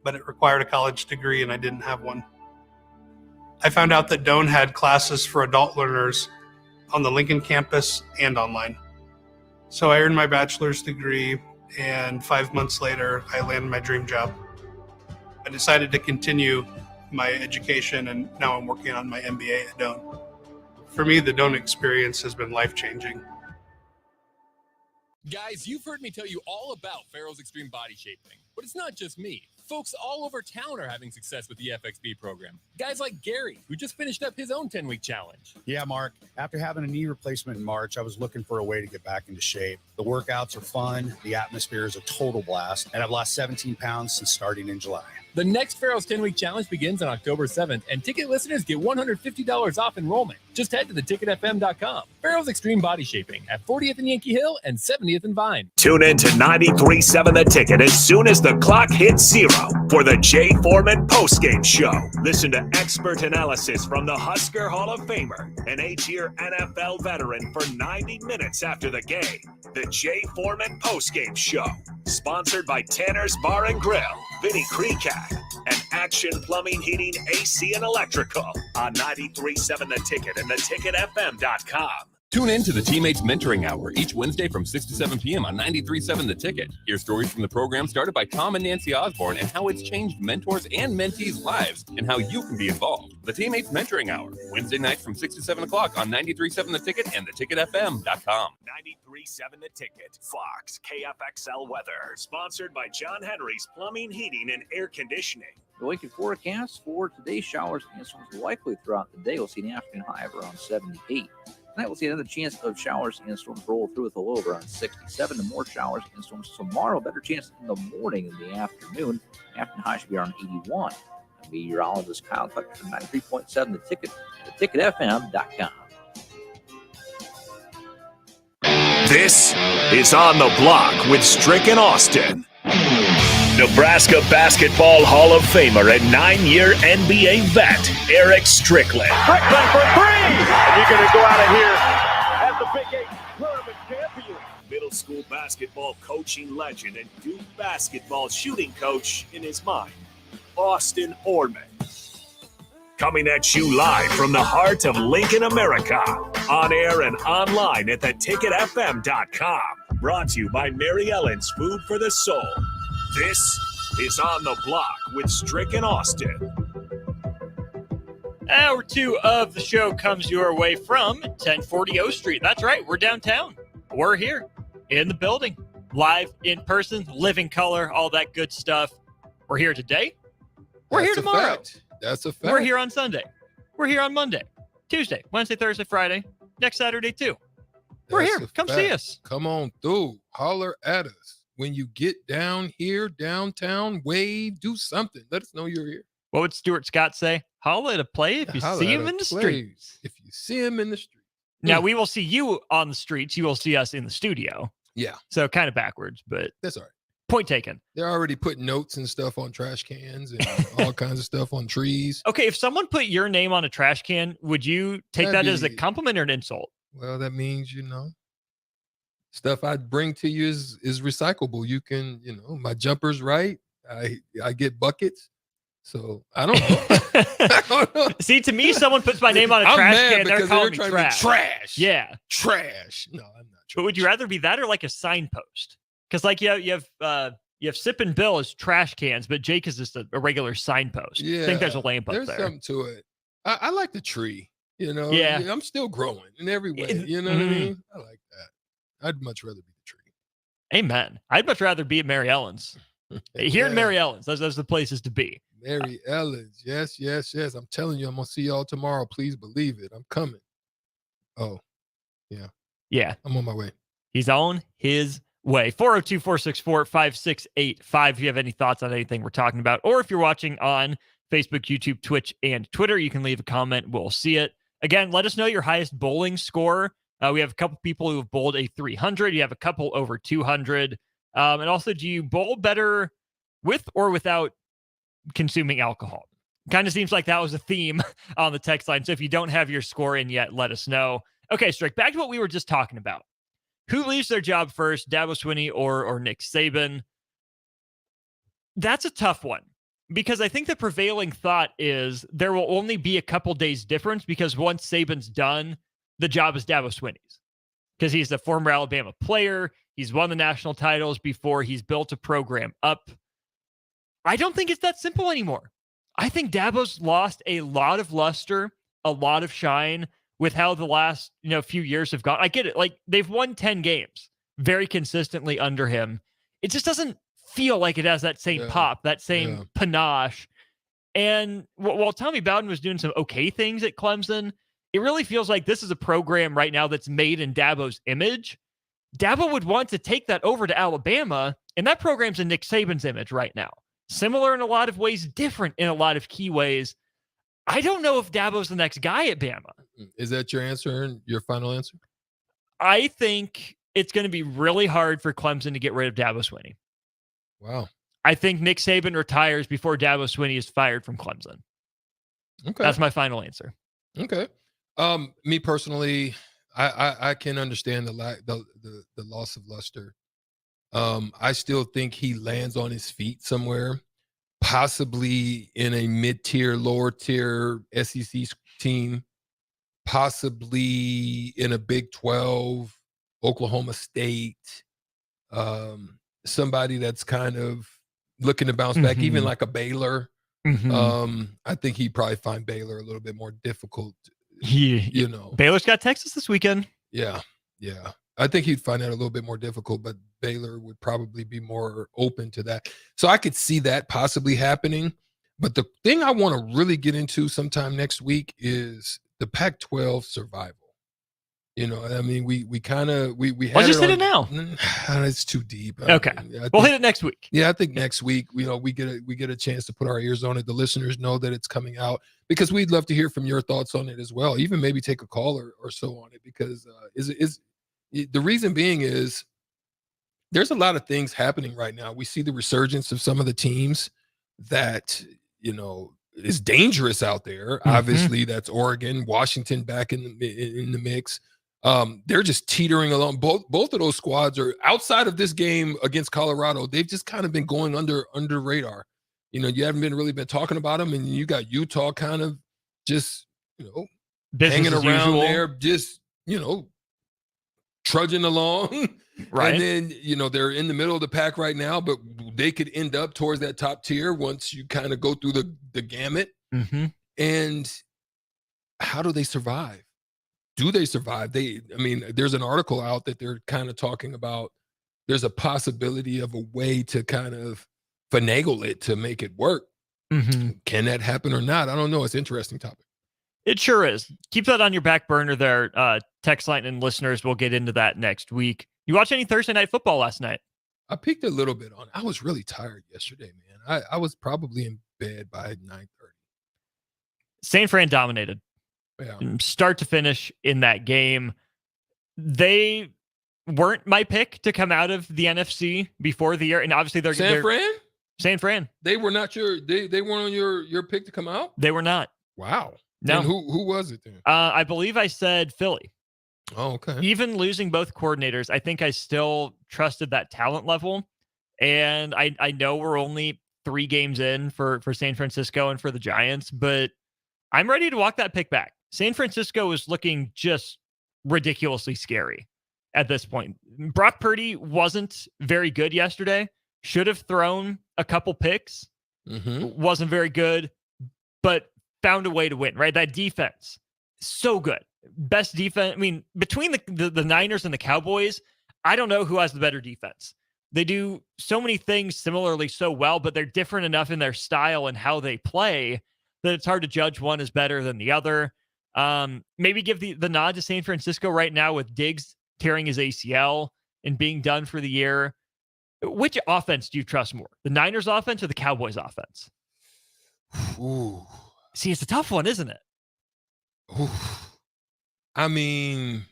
but it required a college degree and I didn't have one. I found out that Doane had classes for adult learners on the Lincoln campus and online. So I earned my bachelor's degree, and 5 months later, I landed my dream job. I decided to continue my education, and now I'm working on my MBA at Doane. For me, the Doane experience has been life-changing. Guys, you've heard me tell you all about Farrell's Extreme Body Shaping, but it's not just me. Folks all over town are having success with the FXB program. Guys like Gary, who just finished up his own 10-week challenge. Yeah, Mark, after having a knee replacement in March, I was looking for a way to get back into shape. The workouts are fun, the atmosphere is a total blast, and I've lost 17 pounds since starting in July. The next Farrell's 10-week challenge begins on October 7th, and ticket listeners get $150 off enrollment. Just head to theticketfm.com. Farrell's Extreme Body Shaping at 40th and Yankee Hill and 70th and Vine. Tune in to 93.7 The Ticket as soon as the clock hits 0 for the Jay Foreman postgame show. Listen to expert analysis from the Husker Hall of Famer, an 8-year NFL veteran, for 90 minutes after the game. The Jay Foreman postgame show, sponsored by Tanner's Bar and Grill, Vinny Kreekat, and Action Plumbing, Heating, AC, and Electrical on 93.7 The Ticket and theticketfm.com. Tune in to the Teammates Mentoring Hour each Wednesday from 6 to 7 p.m. on 93.7 The Ticket. Hear stories from the program started by Tom and Nancy Osborne and how it's changed mentors and mentees' lives and how you can be involved. The Teammates Mentoring Hour, Wednesday nights from 6 to 7 o'clock on 93.7 The Ticket and theticketfm.com. 93.7 The Ticket, Fox, KFXL weather, sponsored by John Henry's Plumbing, Heating, and Air Conditioning. The Lincoln forecast for today: showers and storms likely throughout the day. We'll see an afternoon high of around 78. Tonight we'll see another chance of showers and storms roll through with a low of around 67. And more showers and storms tomorrow. Better chance in the morning and the afternoon. Afternoon high should be around 81. I'm meteorologist Kyle Fletcher from 93.7 The Ticket at theticketfm.com. This is On the Block with Strick and Austin. Nebraska Basketball Hall of Famer and 9-year NBA vet, Eric Strickland. Strickland for three! And you're going to go out of here as the Big 8 tournament champion. Middle school basketball coaching legend and Duke basketball shooting coach in his mind, Austin Orman. Coming at you live from the heart of Lincoln, America. On air and online at theticketfm.com. Brought to you by Mary Ellen's Food for the Soul. This is On the Block with Strick and Austin. Hour 2 of the show comes your way from 1040 O Street. That's right, we're downtown. We're here in the building. live, in person, living color, all that good stuff. We're here today. We're here tomorrow. That's a fact. We're here on Sunday. We're here on Monday, Tuesday, Wednesday, Thursday, Friday, next Saturday too. We're That's here. a Come see fact. us. Come on through. Holler at us. When you get down here, downtown, wave, do something. Let us know you're here. What would Stuart Scott say? Holla at a play if you Holler see at him a in the play. streets. If you see him in the street. Now, we will see you on the streets. You will see us in the studio. Yeah. So kind of backwards, but That's all right. point taken. They're already putting notes and stuff on trash cans and all kinds of stuff on trees. Okay, if someone put your name on a trash can, would you take That'd that as a be- compliment or an insult? Well, that means, stuff I bring to you is recyclable. You can, my jumper's right. I get buckets. So I don't know. I don't know. See, to me, someone puts my name on a I'm trash mad can, they're because calling me trying to be trash. trash. Yeah. Trash. No, I'm not. But would you rather be that or like a signpost? Because like you have Sip and Bill as trash cans, but Jake is just a regular signpost. I think there's a lamp up There's there. something to it. I like the tree. Yeah. I'm still growing in every way. You know what I mean? I like that. I'd much rather be the tree. Amen. I'd much rather be at Mary Ellen's. Here in Yeah. Mary Ellen's, those are the places to be. Mary Ellen's. Yes, yes, yes. I'm telling you, I'm gonna see y'all tomorrow. Please believe it. I'm coming. Oh, yeah. Yeah. I'm on my way. He's on his way. 402-464-5685 if you have any thoughts on anything we're talking about, or if you're watching on Facebook, YouTube, Twitch, and Twitter, you can leave a comment. We'll see it. Again, let us know your highest bowling score. We have a couple people who have bowled a 300. You have a couple over 200. And also, do you bowl better with or without consuming alcohol? Kind of seems like that was a theme on the text line. So if you don't have your score in yet, let us know. Okay, Strick, back to what we were just talking about. Who leaves their job first, Dabo Swinney or Nick Saban? That's a tough one because I think the prevailing thought is there will only be a couple days difference because once Saban's done, the job is Dabo Swinney's because he's a former Alabama player. He's won the national titles before. He's built a program up. I don't think it's that simple anymore. I think Dabo's lost a lot of luster, a lot of shine with how the last few years have gone. I get it. Like they've won 10 games very consistently under him. It just doesn't feel like it has that same pop, that same panache. And while Tommy Bowden was doing some okay things at Clemson, it really feels like this is a program right now that's made in Dabo's image. Dabo would want to take that over to Alabama, and that program's in Nick Saban's image right now. Similar in a lot of ways, different in a lot of key ways. I don't know if Dabo's the next guy at Bama. Is that your answer and your final answer? I think it's going to be really hard for Clemson to get rid of Dabo Swinney. Wow. I think Nick Saban retires before Dabo Swinney is fired from Clemson. Okay. That's my final answer. Okay. Me personally, I can understand the loss of luster. I still think he lands on his feet somewhere, possibly in a mid-tier, lower-tier SEC team, possibly in a Big 12, Oklahoma State, somebody that's kind of looking to bounce back, even like a Baylor. I think he'd probably find Baylor a little bit more difficult. Baylor's got Texas this weekend. Yeah. I think he'd find that a little bit more difficult, but Baylor would probably be more open to that. So I could see that possibly happening. But the thing I want to really get into sometime next week is the Pac-12 survival. I mean, we had Let's just hit it now. It's too deep. Okay. We'll hit it next week. Yeah, I think next week, we get a chance to put our ears on it. The listeners know that it's coming out because we'd love to hear from your thoughts on it as well. Even maybe take a call or so on it because the reason being is there's a lot of things happening right now. We see the resurgence of some of the teams that, is dangerous out there. Obviously, that's Oregon, Washington back in the mix. They're just teetering along. Both of those squads are outside of this game against Colorado. They've just kind of been going under radar. You haven't really been talking about them, and you got Utah kind of just Business hanging as around usual. there, just trudging along. Right. And then they're in the middle of the pack right now, but they could end up towards that top tier once you kind of go through the gamut. And how do they survive? Do they survive? There's an article out that they're kind of talking about there's a possibility of a way to kind of finagle it to make it work. Can that happen or not? I don't know. It's an interesting topic. It sure is. Keep that on your back burner there. Text line and listeners, we'll get into that next week. You watch any Thursday night football last night? I peeked a little bit on it. I was really tired yesterday, man. I was probably in bed by 9:30. San Fran dominated. Yeah. Start to finish in that game. They weren't my pick to come out of the NFC before the year. And obviously they're San Fran. They were not they weren't on your pick to come out? They were not. Wow. No. And who was it then? I believe I said Philly. Oh, okay. Even losing both coordinators, I think I still trusted that talent level. And I know we're only 3 games in for San Francisco and for the Giants, but I'm ready to walk that pick back. San Francisco is looking just ridiculously scary at this point. Brock Purdy wasn't very good yesterday. Should have thrown a couple picks. Wasn't very good, but found a way to win, right? That defense, so good. Best defense. I mean, between the Niners and the Cowboys, I don't know who has the better defense. They do so many things similarly so well, but they're different enough in their style and how they play that it's hard to judge one is better than the other. Maybe give the nod to San Francisco right now with Diggs tearing his ACL and being done for the year. Which offense do you trust more? The Niners offense or the Cowboys offense? Ooh. See, it's a tough one, isn't it? Ooh. I mean,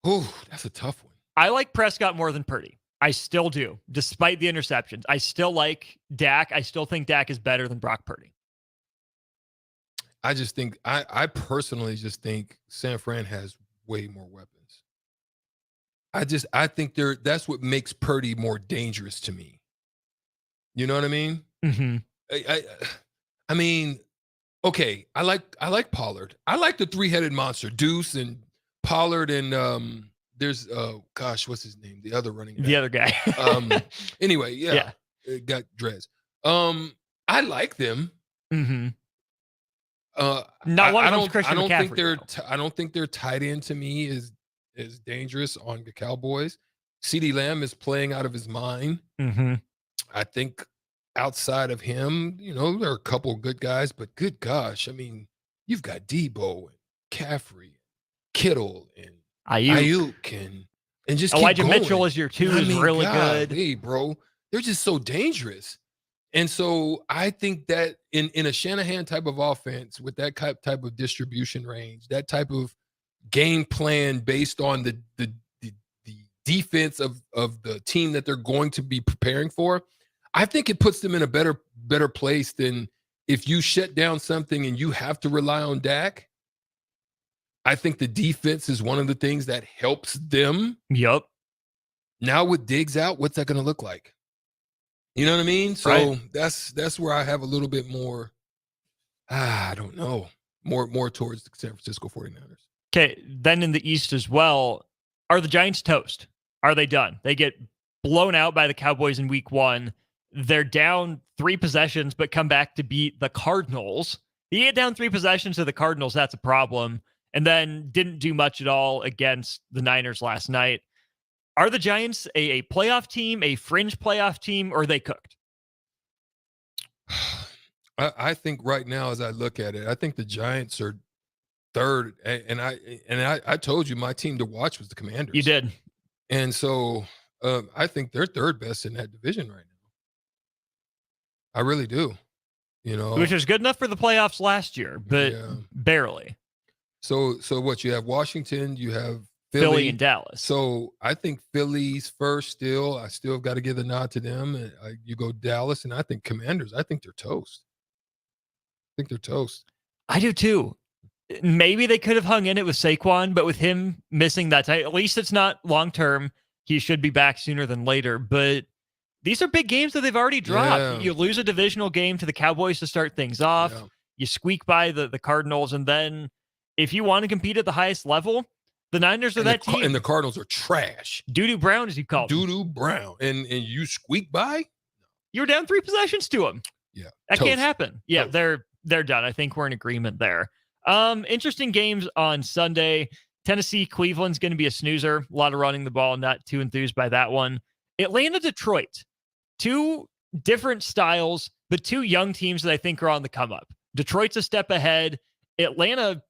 that's a tough one. I like Prescott more than Purdy. I still do, despite the interceptions. I still like Dak. I still think Dak is better than Brock Purdy. I just think, I personally just think San Fran has way more weapons. I think that's what makes Purdy more dangerous to me. You know what I mean? I mean, okay, I like Pollard. I like the 3-headed monster, Deuce and Pollard, and there's what's his name? The other running back. The other guy. Anyway, yeah. It got dreads. I like them. Not one of them's Christian McCaffrey. I don't think their tight end to me is dangerous on the Cowboys. CeeDee Lamb is playing out of his mind. I think outside of him, there are a couple of good guys, but good gosh, I mean, you've got Debo and Caffrey, Kittle, and Ayuk and just Elijah keep going. Mitchell is your 2 is really good. Hey, bro, they're just so dangerous. And so I think that in a Shanahan type of offense with that type of distribution range, that type of game plan based on the defense of the team that they're going to be preparing for, I think it puts them in a better place than if you shut down something and you have to rely on Dak. I think the defense is one of the things that helps them. Yup. Now with Diggs out, what's that going to look like? You know what I mean? So that's where I have a little bit more, I don't know, more towards the San Francisco 49ers. Okay, then in the East as well, are the Giants toast? Are they done? They get blown out by the Cowboys in week 1. They're down 3 possessions, but come back to beat the Cardinals. You get down 3 possessions to the Cardinals, that's a problem. And then didn't do much at all against the Niners last night. Are the Giants a playoff team, a fringe playoff team, or are they cooked? I think right now, as I look at it, I think the Giants are third. And I told you my team to watch was the Commanders. You did. And so I think they're third best in that division right now. I really do. Which was good enough for the playoffs last year, but barely. So what, you have Washington, you have Philly and Dallas. So I think Philly's first still. I still got to give the nod to them. You go Dallas, and I think Commanders. I think they're toast. I do too. Maybe they could have hung in it with Saquon, but with him missing that time, at least it's not long-term. He should be back sooner than later. But these are big games that they've already dropped. Yeah. You lose a divisional game to the Cowboys to start things off. Yeah. You squeak by the Cardinals, and then if you want to compete at the highest level, the Niners are that team. And the Cardinals are trash. Doo-doo Brown, as you call them. Doo-doo Brown. And you squeak by? You're down 3 possessions to them. Yeah. That can't happen. Yeah, they're done. I think we're in agreement there. Interesting games on Sunday. Tennessee, Cleveland's going to be a snoozer. A lot of running the ball. Not too enthused by that one. Atlanta, Detroit. Two different styles, but two young teams that I think are on the come up. Detroit's a step ahead. Atlanta,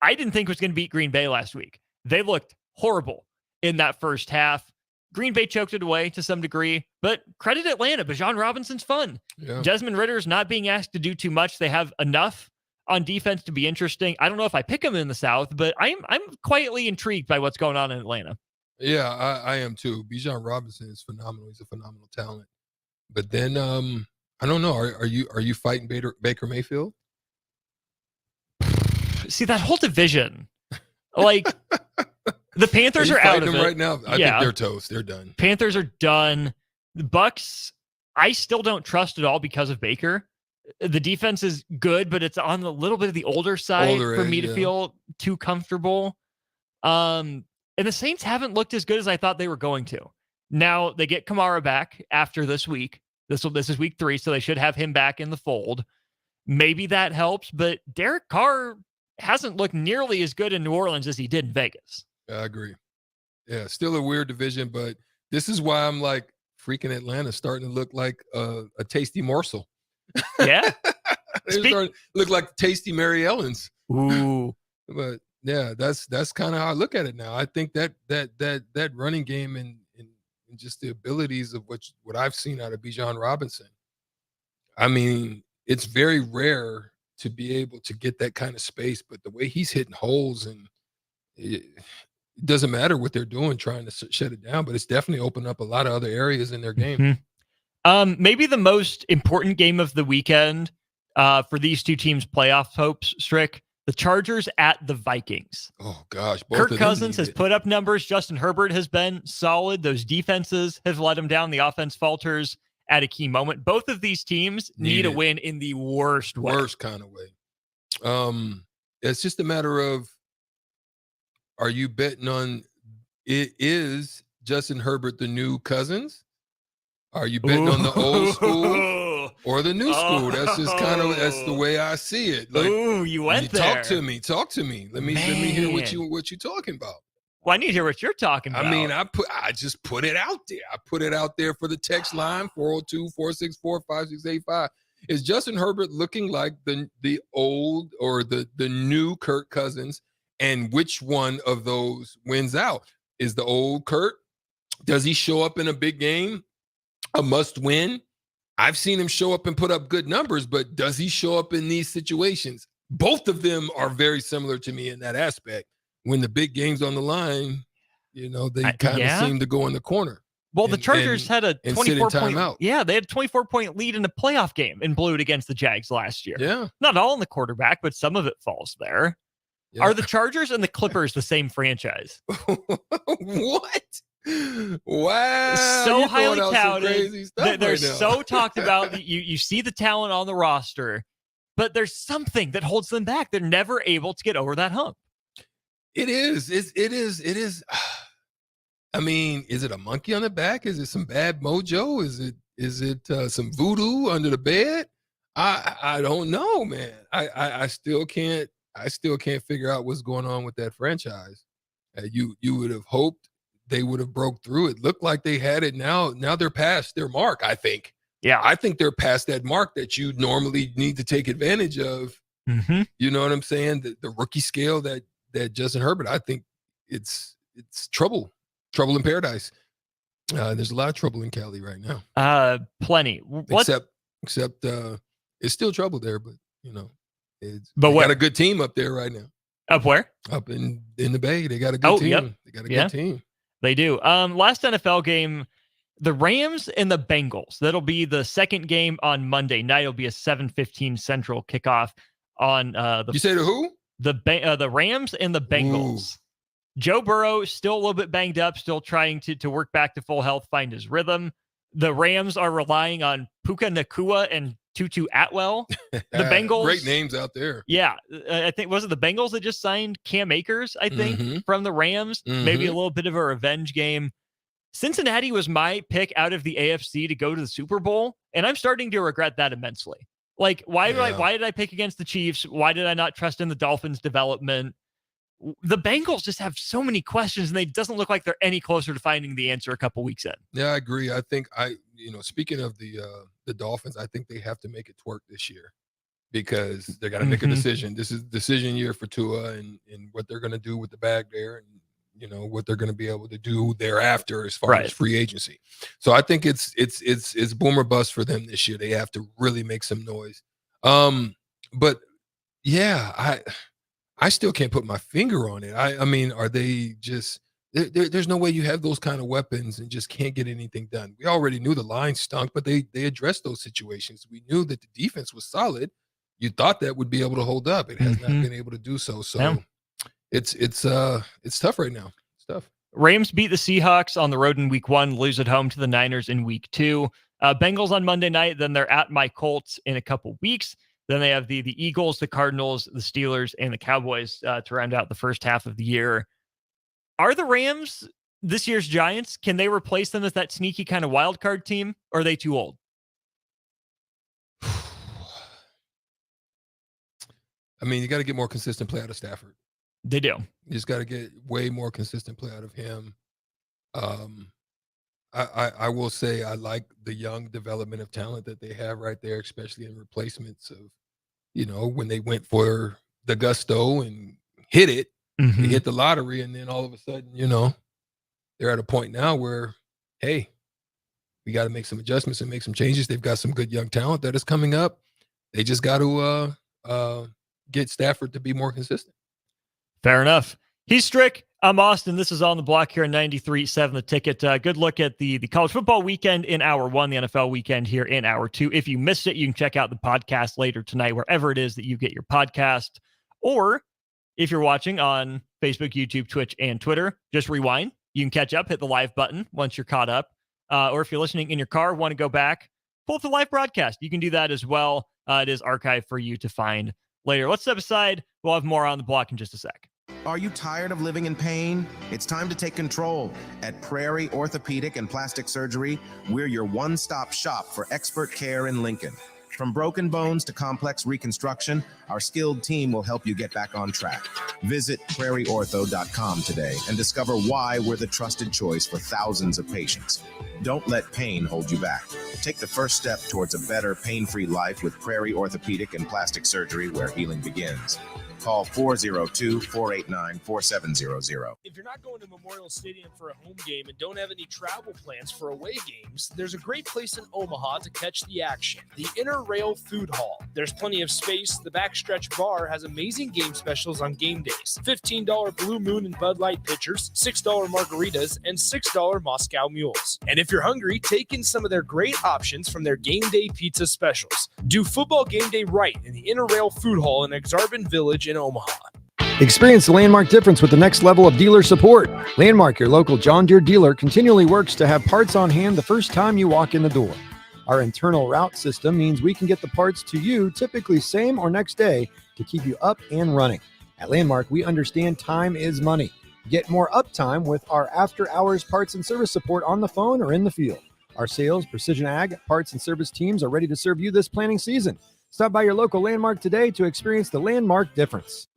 I didn't think was going to beat Green Bay last week. They looked horrible in that first half. Green Bay choked it away to some degree, but credit Atlanta. Bijan Robinson's fun. Yeah. Desmond Ritter's not being asked to do too much. They have enough on defense to be interesting. I don't know if I pick them in the South, but I'm quietly intrigued by what's going on in Atlanta. Yeah, I am too. Bijan Robinson is phenomenal. He's a phenomenal talent. But then I don't know. Are you fighting Baker Mayfield? See, that whole division, like the Panthers are out of it right now. I think they're toast. They're done. Panthers are done. The Bucks, I still don't trust at all because of Baker. The defense is good, but it's on a little bit of the older side for me to feel too comfortable. And the Saints haven't looked as good as I thought they were going to. Now they get Kamara back after this week. This is week 3, so they should have him back in the fold. Maybe that helps, but Derek Carr hasn't looked nearly as good in New Orleans as he did in Vegas. I agree. Yeah, still a weird division, but this is why I'm like freaking Atlanta starting to look like a tasty morsel. Yeah, they're starting to look like tasty Mary Ellens. Ooh, but yeah, that's kind of how I look at it now. I think that running game and just the abilities of what I've seen out of Bijan Robinson. I mean, it's very rare to be able to get that kind of space, but the way he's hitting holes, and it doesn't matter what they're doing trying to shut it down, but it's definitely opened up a lot of other areas in their game. Mm-hmm. Maybe the most important game of the weekend for these two teams' playoff hopes, Strick, the Chargers at the Vikings. Oh, gosh. Kirk Cousins has put up numbers. Justin Herbert has been solid. Those defenses have let him down. The offense falters at a key moment. Both of these teams need a win in the worst way. Worst kind of way. It's just a matter of, are you betting on is Justin Herbert the new Cousins? Are you betting on the old school or the new school? That's just that's the way I see it. Like, you went there. Talk to me. Let me hear what you're talking about. Well, I need to hear what you're talking about. I mean, I just put it out there. I put it out there for the text line 402-464-5685. Is Justin Herbert looking like the old or the new Kirk Cousins? And which one of those wins out? Is the old Kirk? Does he show up in a big game? A must win? I've seen him show up and put up good numbers, but does he show up in these situations? Both of them are very similar to me in that aspect. When the big game's on the line, they kind of seem to go in the corner. Well, the Chargers had a 24-point. Yeah, they had a 24-point lead in a playoff game and blew it against the Jags last year. Yeah, not all in the quarterback, but some of it falls there. Yeah. Are the Chargers and the Clippers the same franchise? What? Wow! So highly touted. They're so talked about. You see the talent on the roster, but there's something that holds them back. They're never able to get over that hump. It is. It is. I mean, is it a monkey on the back? Is it some bad mojo? Is it some voodoo under the bed? I don't know, man. I still can't figure out what's going on with that franchise. You would have hoped they would have broke through. It looked like they had it. Now they're past their mark, I think. Yeah. I think they're past that mark that you normally need to take advantage of. Mm-hmm. You know what I'm saying? The rookie scale that Justin Herbert, I think it's trouble in paradise. There's a lot of trouble in Cali right now. Plenty. Except it's still trouble there, but they got a good team up there right now. Up where? Up in the Bay. They got a good team. Yep. They got a good team. They do. Last NFL game, the Rams and the Bengals. That'll be the second game on Monday night. It'll be a 7:15 Central kickoff on You say the who? The Rams and the Bengals. Ooh. Joe Burrow still a little bit banged up, still trying to work back to full health, find his rhythm. The Rams are relying on Puka Nacua and Tutu Atwell. The Bengals, great names out there. Yeah, I think was it the Bengals that just signed Cam Akers? I think from the Rams. Maybe a little bit of a revenge game. Cincinnati was my pick out of the AFC to go to the Super Bowl, and I'm starting to regret that immensely. Like, why did I pick against the Chiefs? Why did I not trust in the Dolphins' development? the Bengals just have so many questions, and they doesn't look like they're any closer to finding the answer a couple weeks in. Yeah, I agree. I think speaking of the Dolphins, I think they have to make it twerk this year because they got to make a decision. This is decision year for Tua and what they're going to do with the bag there, and what they're going to be able to do thereafter as far as free agency. So I think it's boom or bust for them this year. They have to really make some noise. But yeah, I still can't put my finger on it. I mean, are they just there's no way you have those kind of weapons and just can't get anything done. We already knew the line stunk, but they addressed those situations. We knew that the defense was solid. You thought that would be able to hold up. It has not been able to do so. So it's tough right now. It's tough. Rams beat the Seahawks on the road in week 1, lose at home to the Niners in week 2. Bengals on Monday night, then they're at my Colts in a couple weeks. Then they have the Eagles, the Cardinals, the Steelers, and the Cowboys to round out the first half of the year. Are the Rams this year's Giants? Can they replace them as that sneaky kind of wild card team, or are they too old? I mean, you got to get more consistent play out of Stafford. They do. You just got to get way more consistent play out of him. I will say I like the young development of talent that they have right there, especially in replacements of, when they went for the gusto and hit it, they hit the lottery, and then all of a sudden, they're at a point now where, hey, we got to make some adjustments and make some changes. They've got some good young talent that is coming up. They just got to get Stafford to be more consistent. Fair enough. He's Strick. I'm Austin. This is On the Block here on 93.7 The Ticket. Good look at the college football weekend in hour 1, the NFL weekend here in hour 2. If you missed it, you can check out the podcast later tonight, wherever it is that you get your podcast. Or if you're watching on Facebook, YouTube, Twitch, and Twitter, just rewind. You can catch up, hit the live button once you're caught up. Or if you're listening in your car, want to go back, pull up the live broadcast. You can do that as well. It is archived for you to find later. Let's step aside. We'll have more On the Block in just a sec. Are you tired of living in pain? It's time to take control. At Prairie Orthopedic and Plastic Surgery, we're your one-stop shop for expert care in Lincoln. From broken bones to complex reconstruction, our skilled team will help you get back on track. Visit prairieortho.com today and discover why we're the trusted choice for thousands of patients. Don't let pain hold you back. Take the first step towards a better, pain-free life with Prairie Orthopedic and Plastic Surgery, where healing begins. Call 402-489-4700. If you're not going to Memorial Stadium for a home game and don't have any travel plans for away games, there's a great place in Omaha to catch the action, the Inner Rail Food Hall. There's plenty of space. The Backstretch Bar has amazing game specials on game days. $15 Blue Moon and Bud Light pitchers, $6 margaritas, and $6 Moscow mules. And if you're hungry, take in some of their great options from their game day pizza specials. Do football game day right in the Inner Rail Food Hall in Exarban Village in Omaha. Experience the Landmark difference with the next level of dealer support. Landmark, your local John Deere dealer, continually works to have parts on hand the first time you walk in the door. Our internal route system means we can get the parts to you typically same or next day to keep you up and running. At Landmark, we understand time is money. Get more uptime with our after-hours parts and service support on the phone or in the field. Our sales, precision ag, parts, and service teams are ready to serve you this planning season. Stop by your local Landmark today to experience the Landmark difference.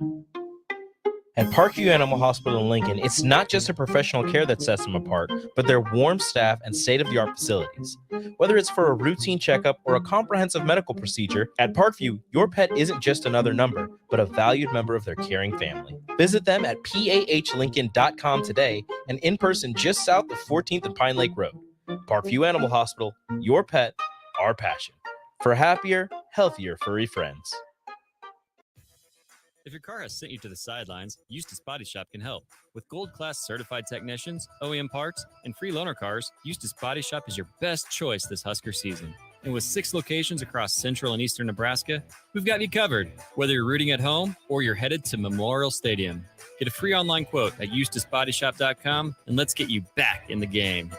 At Parkview Animal Hospital in Lincoln, it's not just a professional care that sets them apart, but their warm staff and state-of-the-art facilities. Whether it's for a routine checkup or a comprehensive medical procedure, at Parkview, your pet isn't just another number, but a valued member of their caring family. Visit them at pahlincoln.com today and in person just south of 14th and Pine Lake Road. Parkview Animal Hospital, your pet, our passion. For happier, healthier furry friends. If your car has sent you to the sidelines, Eustace Body Shop can help. With gold-class certified technicians, OEM parts, and free loaner cars, Eustace Body Shop is your best choice this Husker season. And with 6 locations across central and eastern Nebraska, we've got you covered, whether you're rooting at home or you're headed to Memorial Stadium. Get a free online quote at EustaceBodyShop.com, and let's get you back in the game.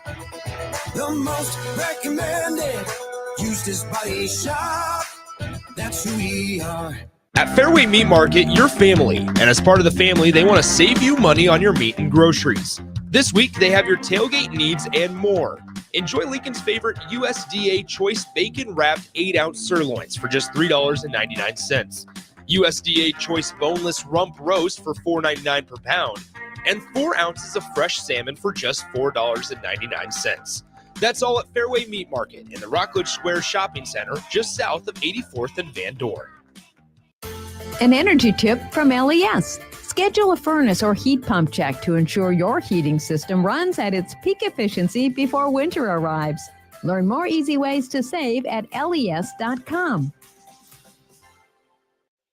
The most recommended Eustace Body Shop. That's who we are. At Fairway Meat Market, you're family, and as part of the family, they want to save you money on your meat and groceries. This week, they have your tailgate needs and more. Enjoy Lincoln's favorite USDA Choice Bacon Wrapped 8-ounce sirloins for just $3.99. USDA choice boneless rump roast for $4.99 per pound, and 4 ounces of fresh salmon for just $4.99. That's all at Fairway Meat Market in the Rockledge Square Shopping Center, just south of 84th and Van Dorn. An energy tip from LES. Schedule a furnace or heat pump check to ensure your heating system runs at its peak efficiency before winter arrives. Learn more easy ways to save at les.com.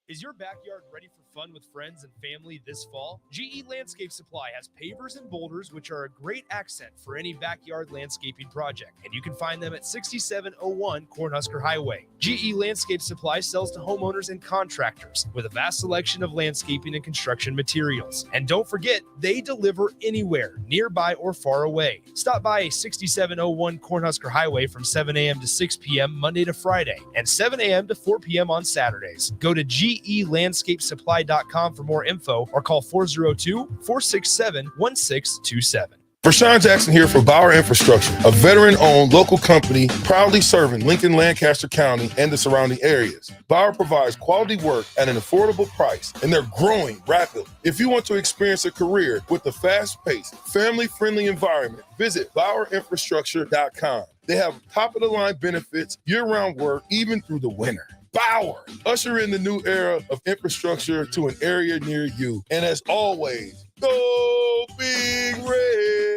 Is your backyard ready for fun with friends and family this fall? GE Landscape Supply has pavers and boulders, which are a great accent for any backyard landscaping project, and you can find them at 6701 Cornhusker Highway. GE Landscape Supply sells to homeowners and contractors with a vast selection of landscaping and construction materials. And don't forget, they deliver anywhere, nearby or far away. Stop by 6701 Cornhusker Highway from 7 a.m. to 6 p.m. Monday to Friday, and 7 a.m. to 4 p.m. on Saturdays. Go to GELandscapesupply.com for more info or call 402-467-1627. Rashawn Jackson here for Bauer Infrastructure, a veteran-owned local company proudly serving Lincoln, Lancaster County, and the surrounding areas. Bauer provides quality work at an affordable price, and they're growing rapidly. If you want to experience a career with a fast-paced, family-friendly environment, visit BauerInfrastructure.com. They have top-of-the-line benefits, year-round work, even through the winter. Bauer, usher in the new era of infrastructure to an area near you. And as always, go Big Red.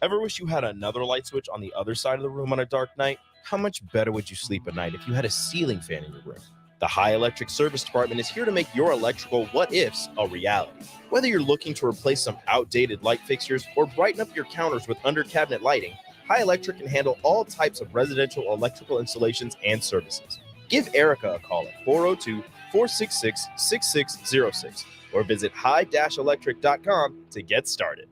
Ever wish you had another light switch on the other side of the room on a dark night? How much better would you sleep at night if you had a ceiling fan in your room? The High Electric Service Department is here to make your electrical what-ifs a reality. Whether you're looking to replace some outdated light fixtures or brighten up your counters with under-cabinet lighting, High Electric can handle all types of residential electrical installations and services. Give Erica a call at 402-466-6606 or visit high-electric.com to get started.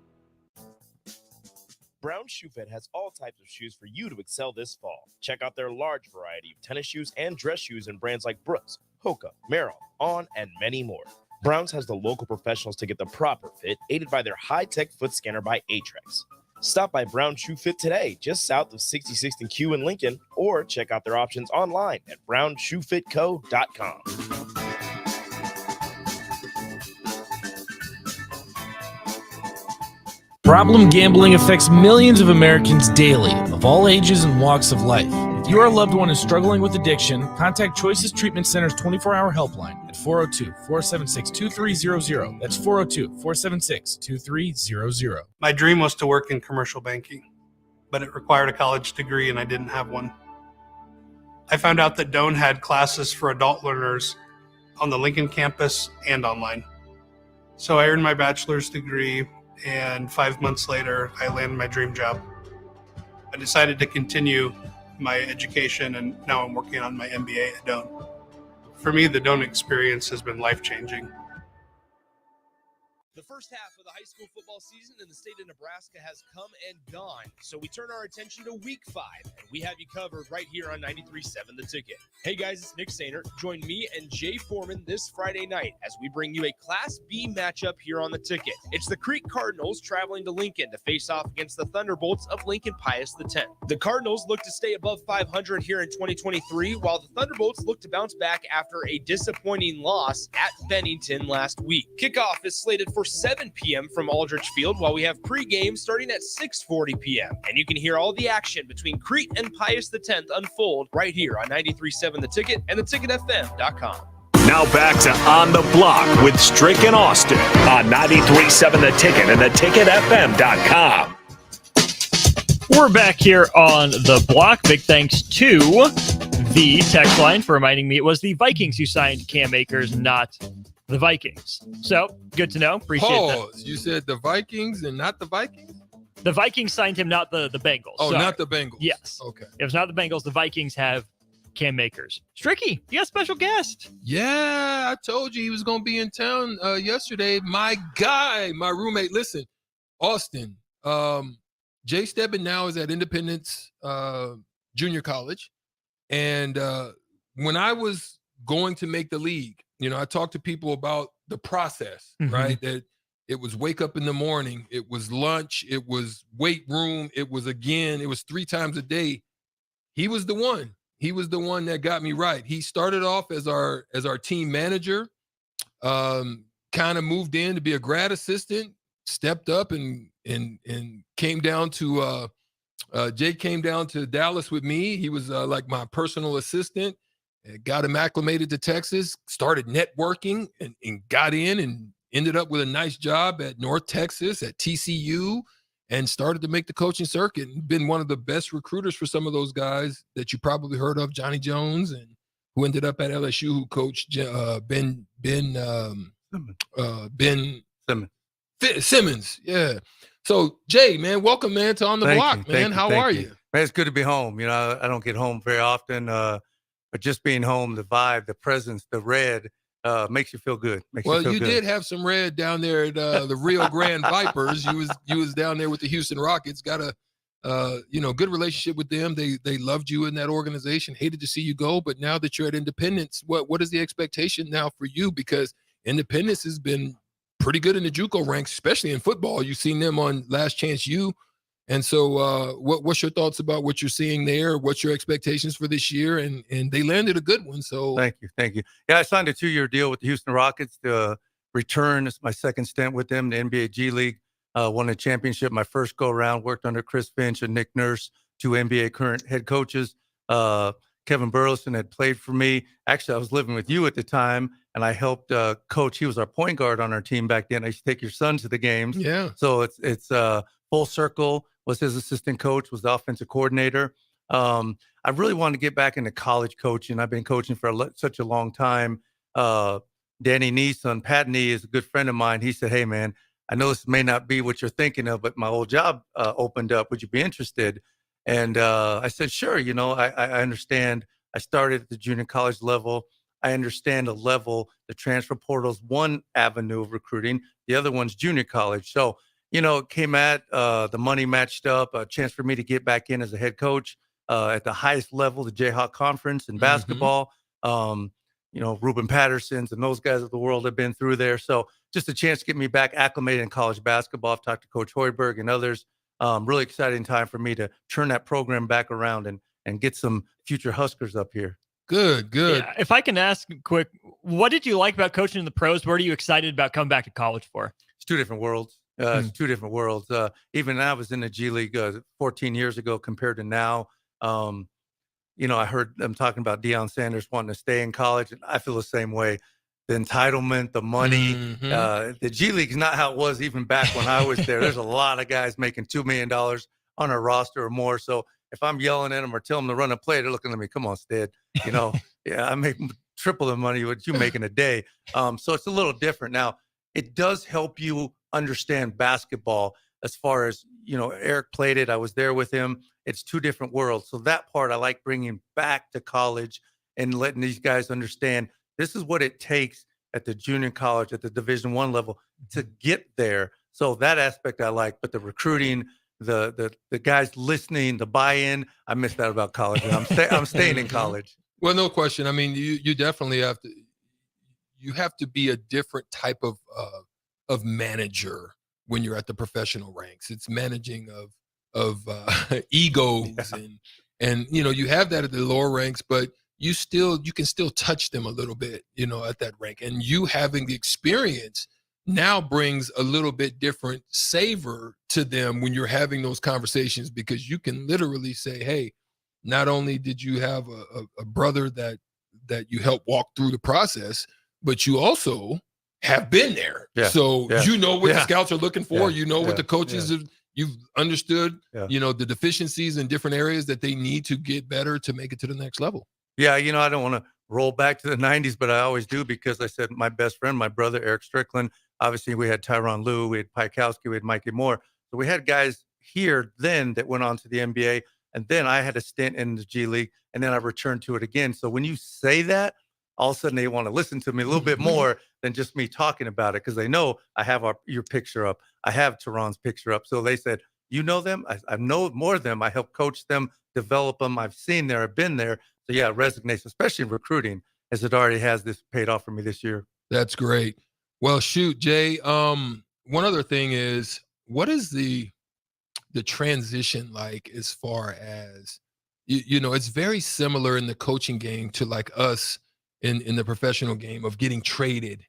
Brown Shoe Fit has all types of shoes for you to excel this fall. Check out their large variety of tennis shoes and dress shoes in brands like Brooks, Hoka, Merrell, On, and many more. Browns has the local professionals to get the proper fit, aided by their high-tech foot scanner by Aetrex. Stop by Brown Shoe Fit today, just south of 66th and Q in Lincoln, or check out their options online at brownshoefitco.com. Problem gambling affects millions of Americans daily, of all ages and walks of life. If your loved one is struggling with addiction, contact Choices Treatment Center's 24-hour helpline at 402-476-2300. That's 402-476-2300. My dream was to work in commercial banking, but it required a college degree and I didn't have one. I found out that Doane had classes for adult learners on the Lincoln campus and online. So I earned my bachelor's degree, and 5 months later, I landed my dream job. I decided to continue my education, and now I'm working on my MBA at Doane. For me, the Doane experience has been life-changing. The first half of the high school football season in the state of Nebraska has come and gone, so we turn our attention to Week 5, and we have you covered right here on 93.7 The Ticket. Hey guys, it's Nick Sainert. Join me and Jay Foreman this Friday night as we bring you a Class B matchup here on The Ticket. It's the Creek Cardinals traveling to Lincoln to face off against the Thunderbolts of Lincoln Pius X. The Cardinals look to stay above 500 here in 2023, while the Thunderbolts look to bounce back after a disappointing loss at Bennington last week. Kickoff is slated for 7 p.m. from Aldrich Field, while we have pregame starting at 6:40 p.m. And you can hear all the action between Crete and Pius X unfold right here on 93.7 The Ticket and theticketfm.com. Now back to On the Block with Strick and Austin on 93.7 The Ticket and theticketfm.com. We're back here on The Block. Big thanks to the text line for reminding me it was the Vikings who signed Cam Akers, not the Vikings. So, good to know. Appreciate that. You said the Vikings and not the Vikings? The Vikings signed him, not the Bengals. Oh, Sorry. not the Bengals. Yes. Okay. It was not the Bengals. The Vikings have Cam Akers. Stricky, you got a special guest. Yeah, I told you he was going to be in town yesterday. My guy, my roommate. Listen, Austin, Jay Stebbin now is at Independence Junior College. And when I was going to make the league, you know, I talked to people about the process, right? That it was wake up in the morning, it was lunch, it was weight room, it was 3 times a day. He was the one. he was the one that got me right. He started off as our team manager, kind of moved in to be a grad assistant, stepped up and came down to Jake came down to Dallas with me. He was like my personal assistant. Got him acclimated to Texas, started networking and got in and ended up with a nice job at North Texas at TCU and started to make the coaching circuit and been one of the best recruiters for some of those guys that you probably heard of, Johnny Jones, and who ended up at LSU, who coached Ben Simmons. Yeah. So Jay, man, welcome, man, to On the Block, man. How are you? Man, it's good to be home. You know, I don't get home very often, but just being home, the vibe, the presence, the red makes you feel good. Well, you did have some red down there at the Rio Grande Vipers. You was down there with the Houston Rockets. Got a good relationship with them. They loved you in that organization. Hated to see you go, but now that you're at Independence, what is the expectation now for you? Because Independence has been pretty good in the JUCO ranks, especially in football. You've seen them on Last Chance U. And so what's your thoughts about what you're seeing there? What's your expectations for this year? And they landed a good one. So Thank you. Yeah, I signed a 2-year deal with the Houston Rockets to return. It's my second stint with them, the NBA G League. Won a championship my first go-around, worked under Chris Finch and Nick Nurse, 2 NBA current head coaches. Kevin Burleson had played for me. Actually, I was living with you at the time, and I helped coach. He was our point guard on our team back then. I used to take your son to the games. Yeah. So it's full circle. Was his assistant coach, was the offensive coordinator. I really wanted to get back into college coaching. I've been coaching for such a long time. Danny Neeson, Pat Nee, is a good friend of mine. He said, "Hey, man, I know this may not be what you're thinking of, but my old job opened up. Would you be interested?" And I said, "Sure." You know, I understand. I started at the junior college level. I understand the transfer portal's one avenue of recruiting. The other one's junior college. So, you know, it came at the money matched up, a chance for me to get back in as a head coach at the highest level, the Jayhawk Conference in basketball. You know, Ruben Patterson's and those guys of the world have been through there. So just a chance to get me back acclimated in college basketball. I've talked to Coach Hoiberg and others. Really exciting time for me to turn that program back around and get some future Huskers up here. Good. Yeah, if I can ask quick, what did you like about coaching in the pros? What are you excited about coming back to college for? It's 2 different worlds. It's 2 different worlds. Even I was in the G League 14 years ago compared to now. You know, I heard them talking about Deion Sanders wanting to stay in college, and I feel the same way. The entitlement, the money, the G League is not how it was even back when I was there. There's a lot of guys making $2 million on a roster or more. So if I'm yelling at them or telling them to run a play, they're looking at me, "Come on, Stead. You know, yeah, I make triple the money what you make in a day." So it's a little different. Now, it does help you understand basketball as far as, you know, Eric played it. I was there with him. It's 2 different worlds. So that part I like bringing back to college and letting these guys understand this is what it takes at the junior college, at the Division I level to get there. So that aspect I like, but the recruiting, the guys listening, the buy-in, I miss that about college. I'm staying in college. Well, no question. I mean, you definitely have to. You have to be a different type of manager when you're at the professional ranks. It's managing of egos and you know, you have that at the lower ranks, but you can still touch them a little bit, you know, at that rank. And you having the experience now brings a little bit different savor to them when you're having those conversations, because you can literally say, "Hey, not only did you have a brother that you helped walk through the process, but you also have been there." So you know what the scouts are looking for. You know what the coaches have. You've understood, you know, the deficiencies in different areas that they need to get better to make it to the next level. Yeah, you know, I don't want to roll back to the 90s, but I always do, because I said my best friend, my brother, Eric Strickland. Obviously, we had Tyronn Lue, we had Pikowski, we had Mikey Moore. So we had guys here then that went on to the NBA. And then I had a stint in the G League, and then I returned to it again. So when you say that, all of a sudden they want to listen to me a little bit more than just me talking about it, because they know I have your picture up. I have Terron's picture up. So they said, "You know them?" I know more of them. I help coach them, develop them. I've seen there. I've been there. So yeah, it resonates, especially in recruiting, as it already has this paid off for me this year. That's great. Well, shoot, Jay. One other thing is, what is the transition like as far as, you know, it's very similar in the coaching game to like us in the professional game of getting traded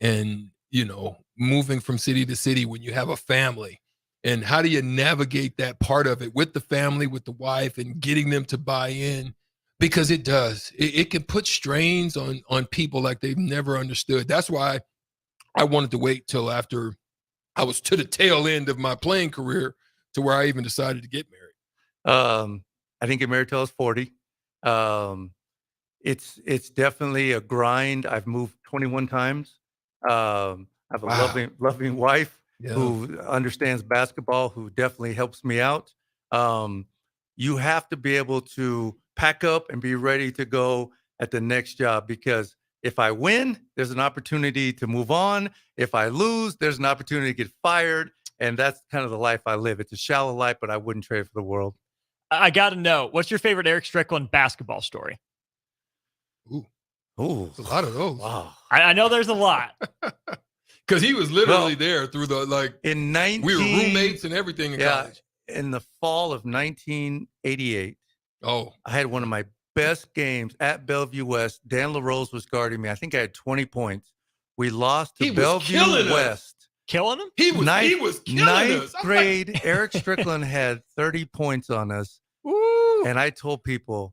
and, you know, moving from city to city when you have a family. And how do you navigate that part of it with the family, with the wife, and getting them to buy in? Because it does. It can put strains on people like they've never understood. That's why I wanted to wait till after I was to the tail end of my playing career to where I even decided to get married. I didn't get married till I was 40. It's definitely a grind. I've moved 21 times. I have a loving wife who understands basketball, who definitely helps me out. You have to be able to pack up and be ready to go at the next job, because if I win, there's an opportunity to move on. If I lose, there's an opportunity to get fired. And that's kind of the life I live. It's a shallow life, but I wouldn't trade it for the world. I got to know, what's your favorite Eric Strickland basketball story? Ooh, a lot of those. Wow. I know there's a lot. Because he was literally there through the, like, we were roommates and everything in college. In the fall of 1988, I had one of my best games at Bellevue West. Dan LaRose was guarding me. I think I had 20 points. We lost to Bellevue West. Killing him? He was killing ninth us. grade, Eric Strickland had 30 points on us. Woo. And I told people,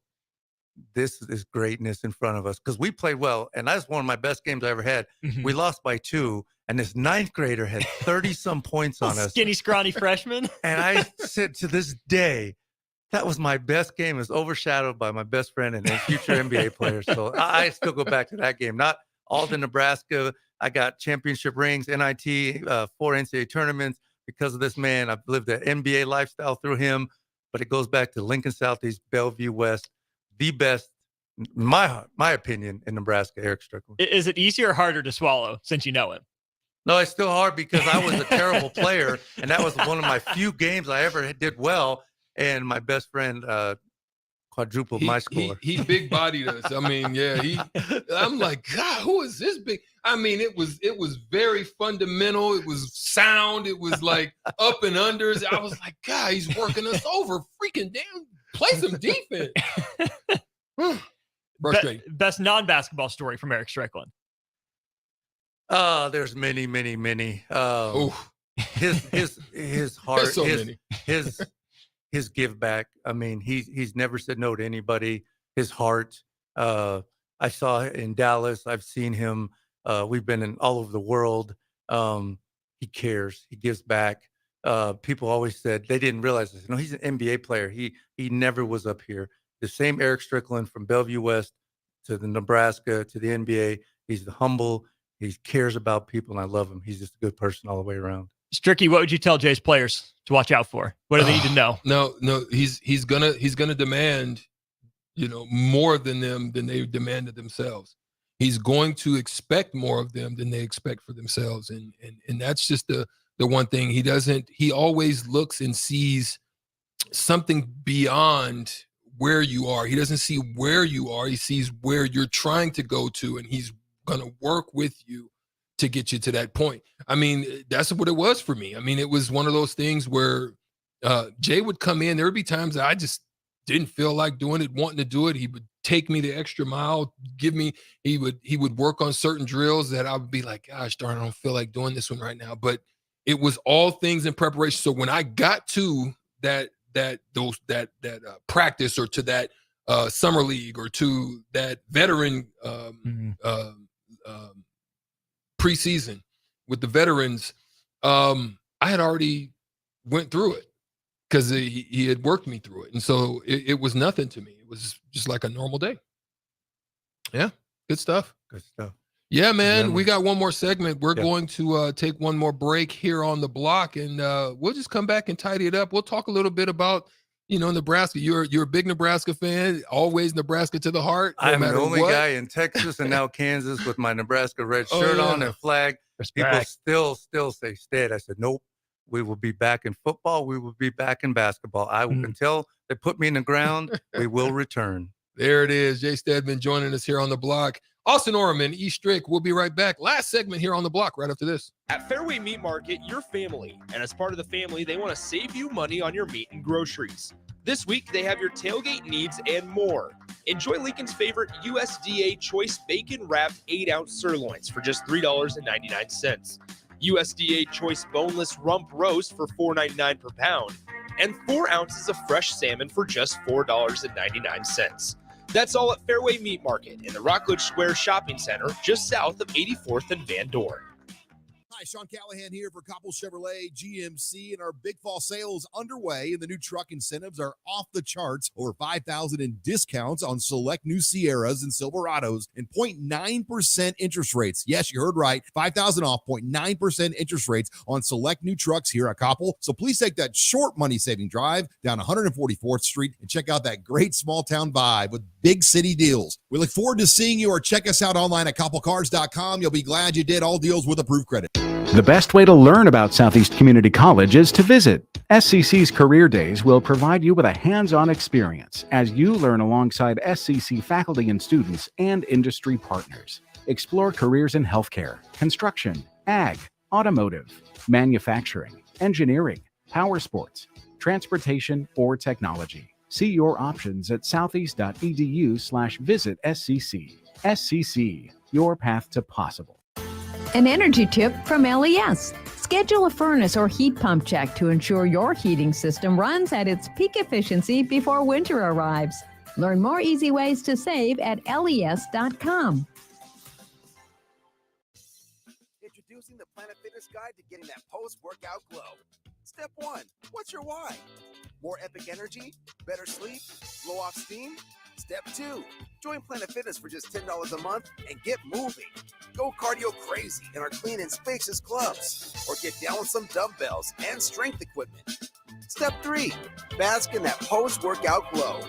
this is greatness in front of us, because we played well. And that's one of my best games I ever had. Mm-hmm. We lost by 2. And this ninth grader had 30-some points on us. Skinny, scrawny freshman. And I said, to this day, that was my best game. It was overshadowed by my best friend and future NBA player. So I still go back to that game. Not Alden, Nebraska. I got championship rings, NIT, 4 NCAA tournaments because of this man. I've lived an NBA lifestyle through him. But it goes back to Lincoln Southeast, Bellevue West, the best, in my opinion, in Nebraska, Eric Strickland. Is it easier or harder to swallow since you know him? No, it's still hard because I was a terrible player, and that was one of my few games I ever did well. And my best friend quadrupled my score. He big bodied us. I mean, I'm like, God, who is this big? I mean, it was very fundamental. It was sound. It was like up and unders. I was like, God, he's working us over. Freaking damn, play some defense. Frustrating. Best non-basketball story from Eric Strickland. There's many. His heart, so many. his give back. I mean, he's never said no to anybody. His heart. I saw in Dallas. I've seen him. We've been in all over the world. He cares. He gives back. People always said they didn't realize this. You know, he's an NBA player. He never was up here. The same Eric Strickland from Bellevue West to the Nebraska to the NBA. He's humble. He cares about people, and I love him. He's just a good person all the way around. Stricky, what would you tell Jay's players to watch out for? What do they need to know? No, he's gonna demand, you know, more than they demanded themselves. He's going to expect more of them than they expect for themselves, and that's just the one thing he doesn't. He always looks and sees something beyond where you are. He doesn't see where you are. He sees where you're trying to go to, and he's going to work with you to get you to that point. I mean, that's what it was for me. I mean, it was one of those things where Jay would come in. There would be times that I just didn't feel like doing it, wanting to do it. He would take me the extra mile, he would work on certain drills that I would be like, gosh darn, I don't feel like doing this one right now. But it was all things in preparation. So when I got to that practice, or to that summer league, or to that veteran preseason with the veterans, I had already went through it because he had worked me through it. And so it was nothing to me. It was just like a normal day. Yeah. Good stuff. Good stuff. Yeah, man. We got one more segment. We're going to take one more break here on the block, and we'll just come back and tidy it up. We'll talk a little bit about, you know, Nebraska. You're a big Nebraska fan, always Nebraska to the heart. No, I'm the only guy in Texas and now Kansas with my Nebraska red shirt on and flag. People still say Stead. I said, nope. We will be back in football. We will be back in basketball. Until they put me in the ground, we will return. There it is. Jay Stedman joining us here on the block. Austin Orman, E. Strick. We'll be right back. Last segment here on the block right after this. At Fairway Meat Market, you're family. And as part of the family, they want to save you money on your meat and groceries. This week, they have your tailgate needs and more. Enjoy Lincoln's favorite USDA Choice Bacon Wrapped 8-ounce sirloins for just $3.99. USDA Choice Boneless Rump Roast for $4.99 per pound. And 4 ounces of fresh salmon for just $4.99. That's all at Fairway Meat Market in the Rockledge Square Shopping Center, just south of 84th and Van Dorn. Hi, Sean Callahan here for Koppel Chevrolet GMC, and our big fall sales underway, and the new truck incentives are off the charts. Over $5,000 in discounts on select new Sierras and Silverados, and 0.9% interest rates. Yes, you heard right. $5,000 off, 0.9% interest rates on select new trucks here at Koppel. So please take that short money-saving drive down 144th Street and check out that great small-town vibe with big city deals. We look forward to seeing you, or check us out online at koppelcars.com. You'll be glad you did. All deals with approved credit. The best way to learn about Southeast Community College is to visit. SCC's Career Days will provide you with a hands-on experience as you learn alongside SCC faculty and students and industry partners. Explore careers in healthcare, construction, ag, automotive, manufacturing, engineering, power sports, transportation, or technology. See your options at southeast.edu/visit SCC. SCC, your path to possible. An energy tip from LES. Schedule a furnace or heat pump check to ensure your heating system runs at its peak efficiency before winter arrives. Learn more easy ways to save at les.com. Introducing the Planet Fitness Guide to getting that post-workout glow. Step 1, what's your why? More epic energy? Better sleep? Blow off steam? Step 2, join Planet Fitness for just $10 a month and get moving. Go cardio crazy in our clean and spacious clubs, or get down with some dumbbells and strength equipment. Step 3, bask in that post-workout glow.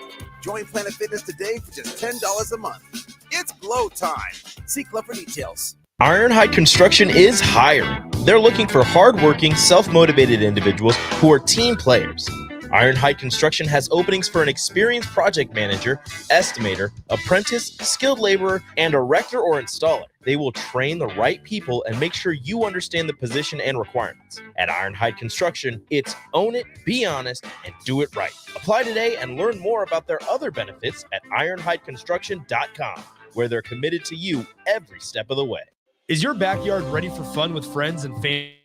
Join Planet Fitness today for just $10 a month. It's glow time. See Club for details. Ironhide Construction is hiring. They're looking for hardworking, self-motivated individuals who are team players. Ironhide Construction has openings for an experienced project manager, estimator, apprentice, skilled laborer, and erector or installer. They will train the right people and make sure you understand the position and requirements. At Ironhide Construction, it's own it, be honest, and do it right. Apply today and learn more about their other benefits at ironhideconstruction.com, where they're committed to you every step of the way. Is your backyard ready for fun with friends and family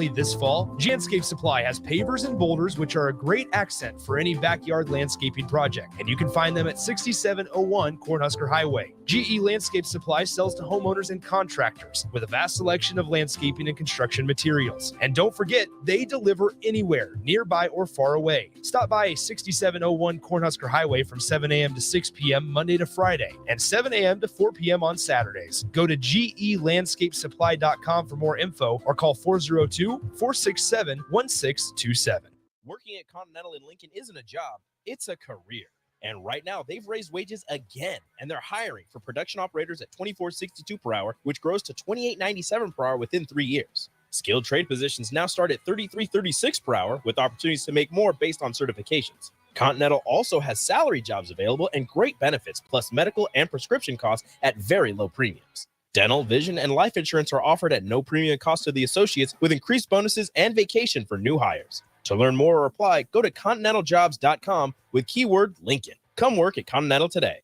this fall? Landscape Supply has pavers and boulders, which are a great accent for any backyard landscaping project, and you can find them at 6701 Cornhusker Highway. GE Landscape Supply sells to homeowners and contractors with a vast selection of landscaping and construction materials. And don't forget, they deliver anywhere, nearby or far away. Stop by 6701 Cornhusker Highway from 7 a.m. to 6 p.m. Monday to Friday, and 7 a.m. to 4 p.m. on Saturdays. Go to gelandscapesupply.com for more info, or call 402-467-1627. Working at Continental in Lincoln isn't a job, it's a career. And right now, they've raised wages again, and they're hiring for production operators at $24.62 per hour, which grows to $28.97 per hour within 3 years. Skilled trade positions now start at $33.36 per hour, with opportunities to make more based on certifications. Continental also has salary jobs available and great benefits, plus medical and prescription costs at very low premiums. Dental, vision, and life insurance are offered at no premium cost to the associates, with increased bonuses and vacation for new hires. To learn more or apply, go to continentaljobs.com with keyword Lincoln. Come work at Continental today.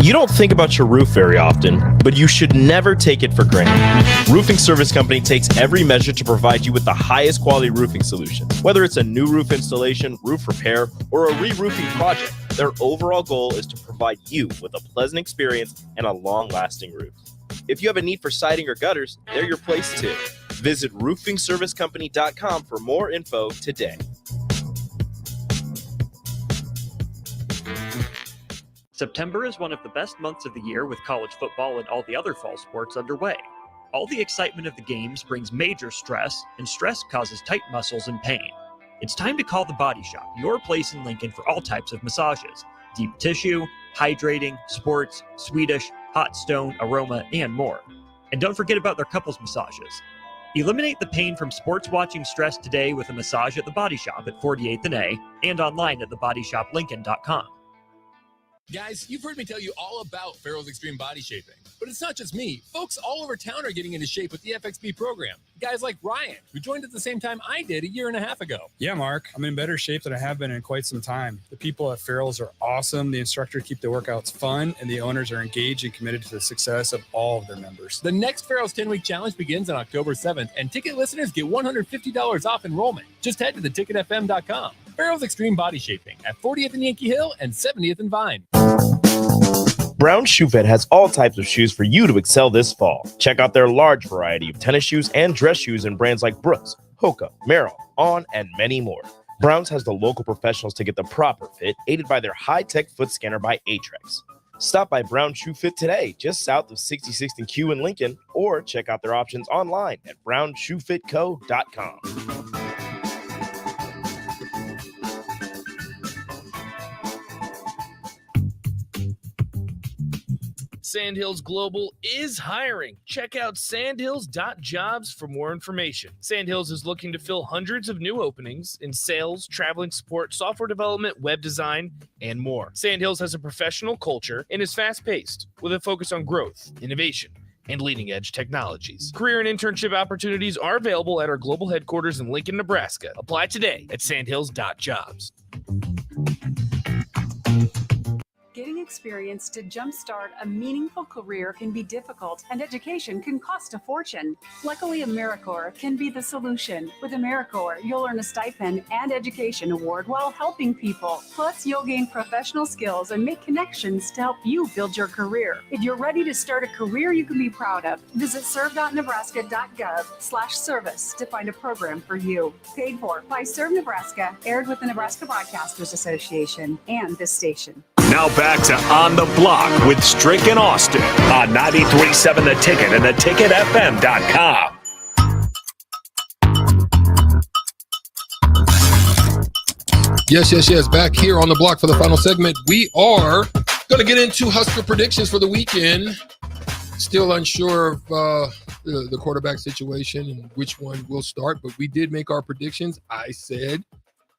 You don't think about your roof very often, but you should never take it for granted. Roofing Service Company takes every measure to provide you with the highest quality roofing solution. Whether it's a new roof installation, roof repair, or a re-roofing project, their overall goal is to provide you with a pleasant experience and a long-lasting roof. If you have a need for siding or gutters, they're your place too. Visit roofingservicecompany.com for more info today. September is one of the best months of the year with college football and all the other fall sports underway. All the excitement of the games brings major stress, and stress causes tight muscles and pain. It's time to call The Body Shop, your place in Lincoln for all types of massages: deep tissue, hydrating, sports, Swedish, hot stone, aroma, and more. And don't forget about their couples massages. Eliminate the pain from sports watching stress today with a massage at The Body Shop at 48th and A, and online at thebodyshoplincoln.com. Guys, you've heard me tell you all about Farrell's Extreme Body Shaping. But it's not just me. Folks all over town are getting into shape with the FXB program. Guys like Ryan, who joined at the same time I did a year and a half ago. Yeah, Mark, I'm in better shape than I have been in quite some time. The people at Farrell's are awesome. The instructors keep the workouts fun, and the owners are engaged and committed to the success of all of their members. The next Farrell's 10-week challenge begins on October 7th, and ticket listeners get $150 off enrollment. Just head to theticketfm.com. Farrell's Extreme Body Shaping at 40th and Yankee Hill and 70th and Vine. Brown Shoe Fit has all types of shoes for you to excel this fall. Check out their large variety of tennis shoes and dress shoes in brands like Brooks, Hoka, Merrell, On, and many more. Browns has the local professionals to get the proper fit, aided by their high-tech foot scanner by Aetrex. Stop by Brown Shoe Fit today, just south of 66th and Q in Lincoln, or check out their options online at brownshoefitco.com. Sandhills Global is hiring. Check out sandhills.jobs for more information. Sandhills is looking to fill hundreds of new openings in sales, traveling support, software development, web design, and more. Sandhills has a professional culture and is fast-paced with a focus on growth, innovation, and leading-edge technologies. Career and internship opportunities are available at our global headquarters in Lincoln, Nebraska. Apply today at sandhills.jobs. Getting experience to jumpstart a meaningful career can be difficult, and education can cost a fortune. Luckily, AmeriCorps can be the solution. With AmeriCorps, you'll earn a stipend and education award while helping people. Plus, you'll gain professional skills and make connections to help you build your career. If you're ready to start a career you can be proud of, visit serve.nebraska.gov/service to find a program for you. Paid for by Serve Nebraska, aired with the Nebraska Broadcasters Association and this station. Now back to On the Block with Strick and Austin on 93.7 The Ticket and theticketfm.com. Yes. Back here on the block for the final segment. We are going to get into Husker predictions for the weekend. Still unsure of the quarterback situation and which one will start, but we did make our predictions. I said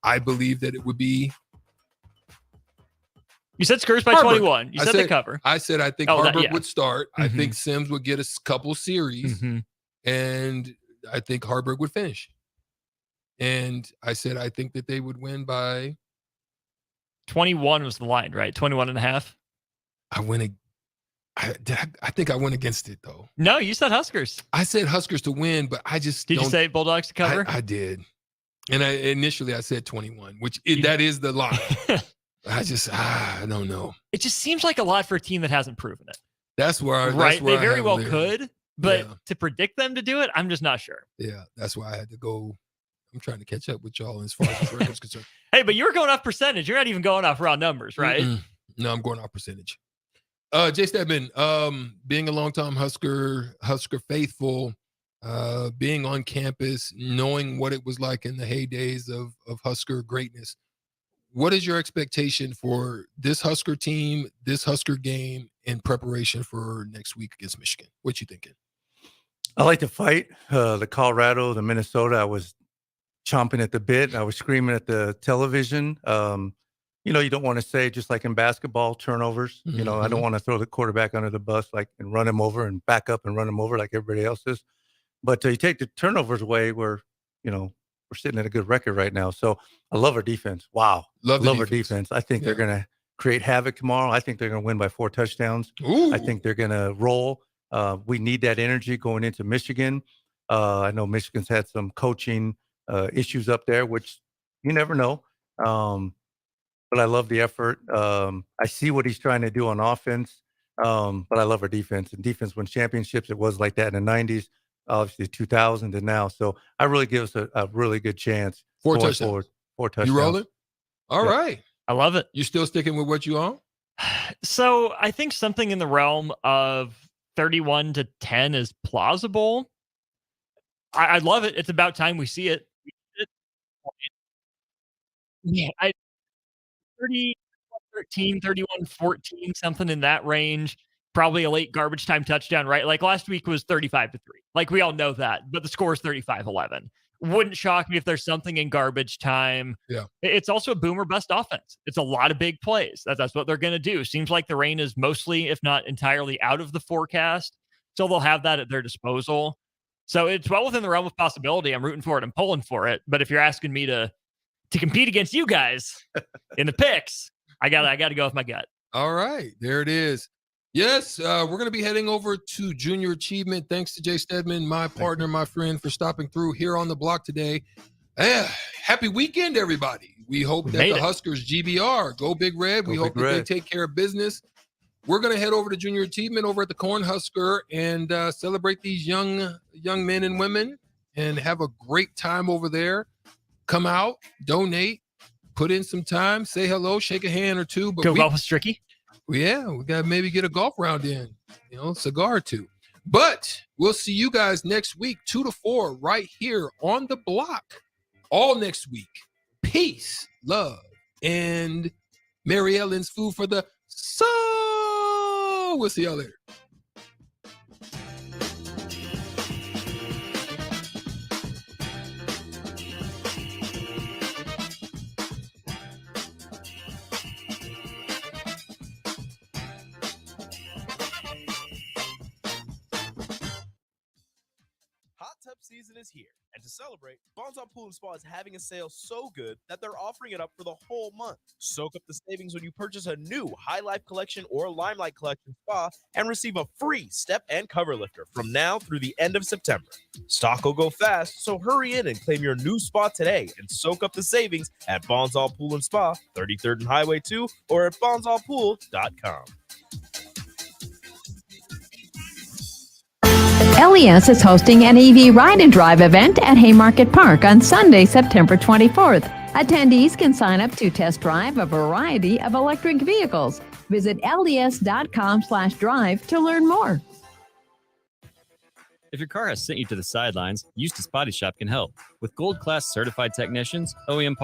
I believe that it would be. You said Skurs by Harburg. 21. You said the cover. I said I think Harburg would start. I think Sims would get a couple series, and I think Harburg would finish. And I said I think that they would win by 21 was the line, right? 21 and a half. I think I went against it though. No, you said Huskers. I said Huskers to win, but I just did. You say Bulldogs to cover? I did, and initially I said 21, which that is the line. I don't know. It just seems like a lot for a team that hasn't proven it. That's where they very well could, but to predict them to do it, I'm just not sure. Yeah, that's why I had to go. I'm trying to catch up with y'all as far as the record's concerned. Hey, but you're going off percentage. You're not even going off raw numbers, right? No, I'm going off percentage. Jay Stedman, being a longtime Husker faithful, being on campus, knowing what it was like in the heydays of Husker greatness. What is your expectation for this Husker team, this Husker game in preparation for next week against Michigan? What you thinking? I like to fight. The Colorado, the Minnesota, I was chomping at the bit. I was screaming at the television. You don't want to say, just like in basketball, turnovers. I don't want to throw the quarterback under the bus and run him over and back up and run him over like everybody else is. But you take the turnovers away, we're sitting at a good record right now. So I love our defense. Wow. Love our defense. I think they're going to create havoc tomorrow. I think they're going to win by 4 touchdowns. Ooh. I think they're going to roll. We need that energy going into Michigan. I know Michigan's had some coaching issues up there, which you never know. But I love the effort. I see what he's trying to do on offense. But I love our defense. And defense wins championships. It was like that in the 90s. Obviously 2000 and now. So I really give us a really good chance. 4 touchdowns. Forward. 4 touchdowns. You rolling? All right. I love it. You still sticking with what you own? So I think something in the realm of 31-10 is plausible. I love it. It's about time we see it. Yeah, 31-13, 31-14, something in that range. Probably a late garbage time touchdown, right? Like last week was 35-3. Like we all know that, but the score is 35-11. Wouldn't shock me if there's something in garbage time. Yeah. It's also a boomer bust offense. It's a lot of big plays. That's what they're going to do. Seems like the rain is mostly, if not entirely, out of the forecast. So they'll have that at their disposal. So it's well within the realm of possibility. I'm rooting for it. I'm pulling for it. But if you're asking me to compete against you guys in the picks, I gotta go with my gut. All right, there it is. Yes, we're going to be heading over to Junior Achievement. Thanks to Jay Stedman, my partner, my friend, for stopping through here on the block today. Happy weekend, everybody. We hope that the Huskers GBR, go Big Red. We hope that they take care of business. We're going to head over to Junior Achievement over at the Cornhusker and celebrate these young men and women and have a great time over there. Come out, donate, put in some time, say hello, shake a hand or two. But go golf with Stricky. Yeah, we got to maybe get a golf round in, cigar or two. But we'll see you guys next week, 2 to 4, right here on the block, all next week. Peace, love, and Mary Ellen's food for the soul. We'll see y'all later. Tub season is here, and to celebrate, Bonds on Pool & Spa is having a sale so good that they're offering it up for the whole month. Soak up the savings when you purchase a new High Life Collection or Limelight Collection spa and receive a free step and cover lifter from now through the end of September. Stock will go fast, so hurry in and claim your new spa today and soak up the savings at Bonds on Pool & Spa, 33rd and Highway 2, or at bondsonpool.com. LES is hosting an EV Ride and Drive event at Haymarket Park on Sunday, September 24th. Attendees can sign up to test drive a variety of electric vehicles. Visit les.com/drive to learn more. If your car has sent you to the sidelines, Eustace Body Shop can help. With Gold Class certified technicians, OEM parts,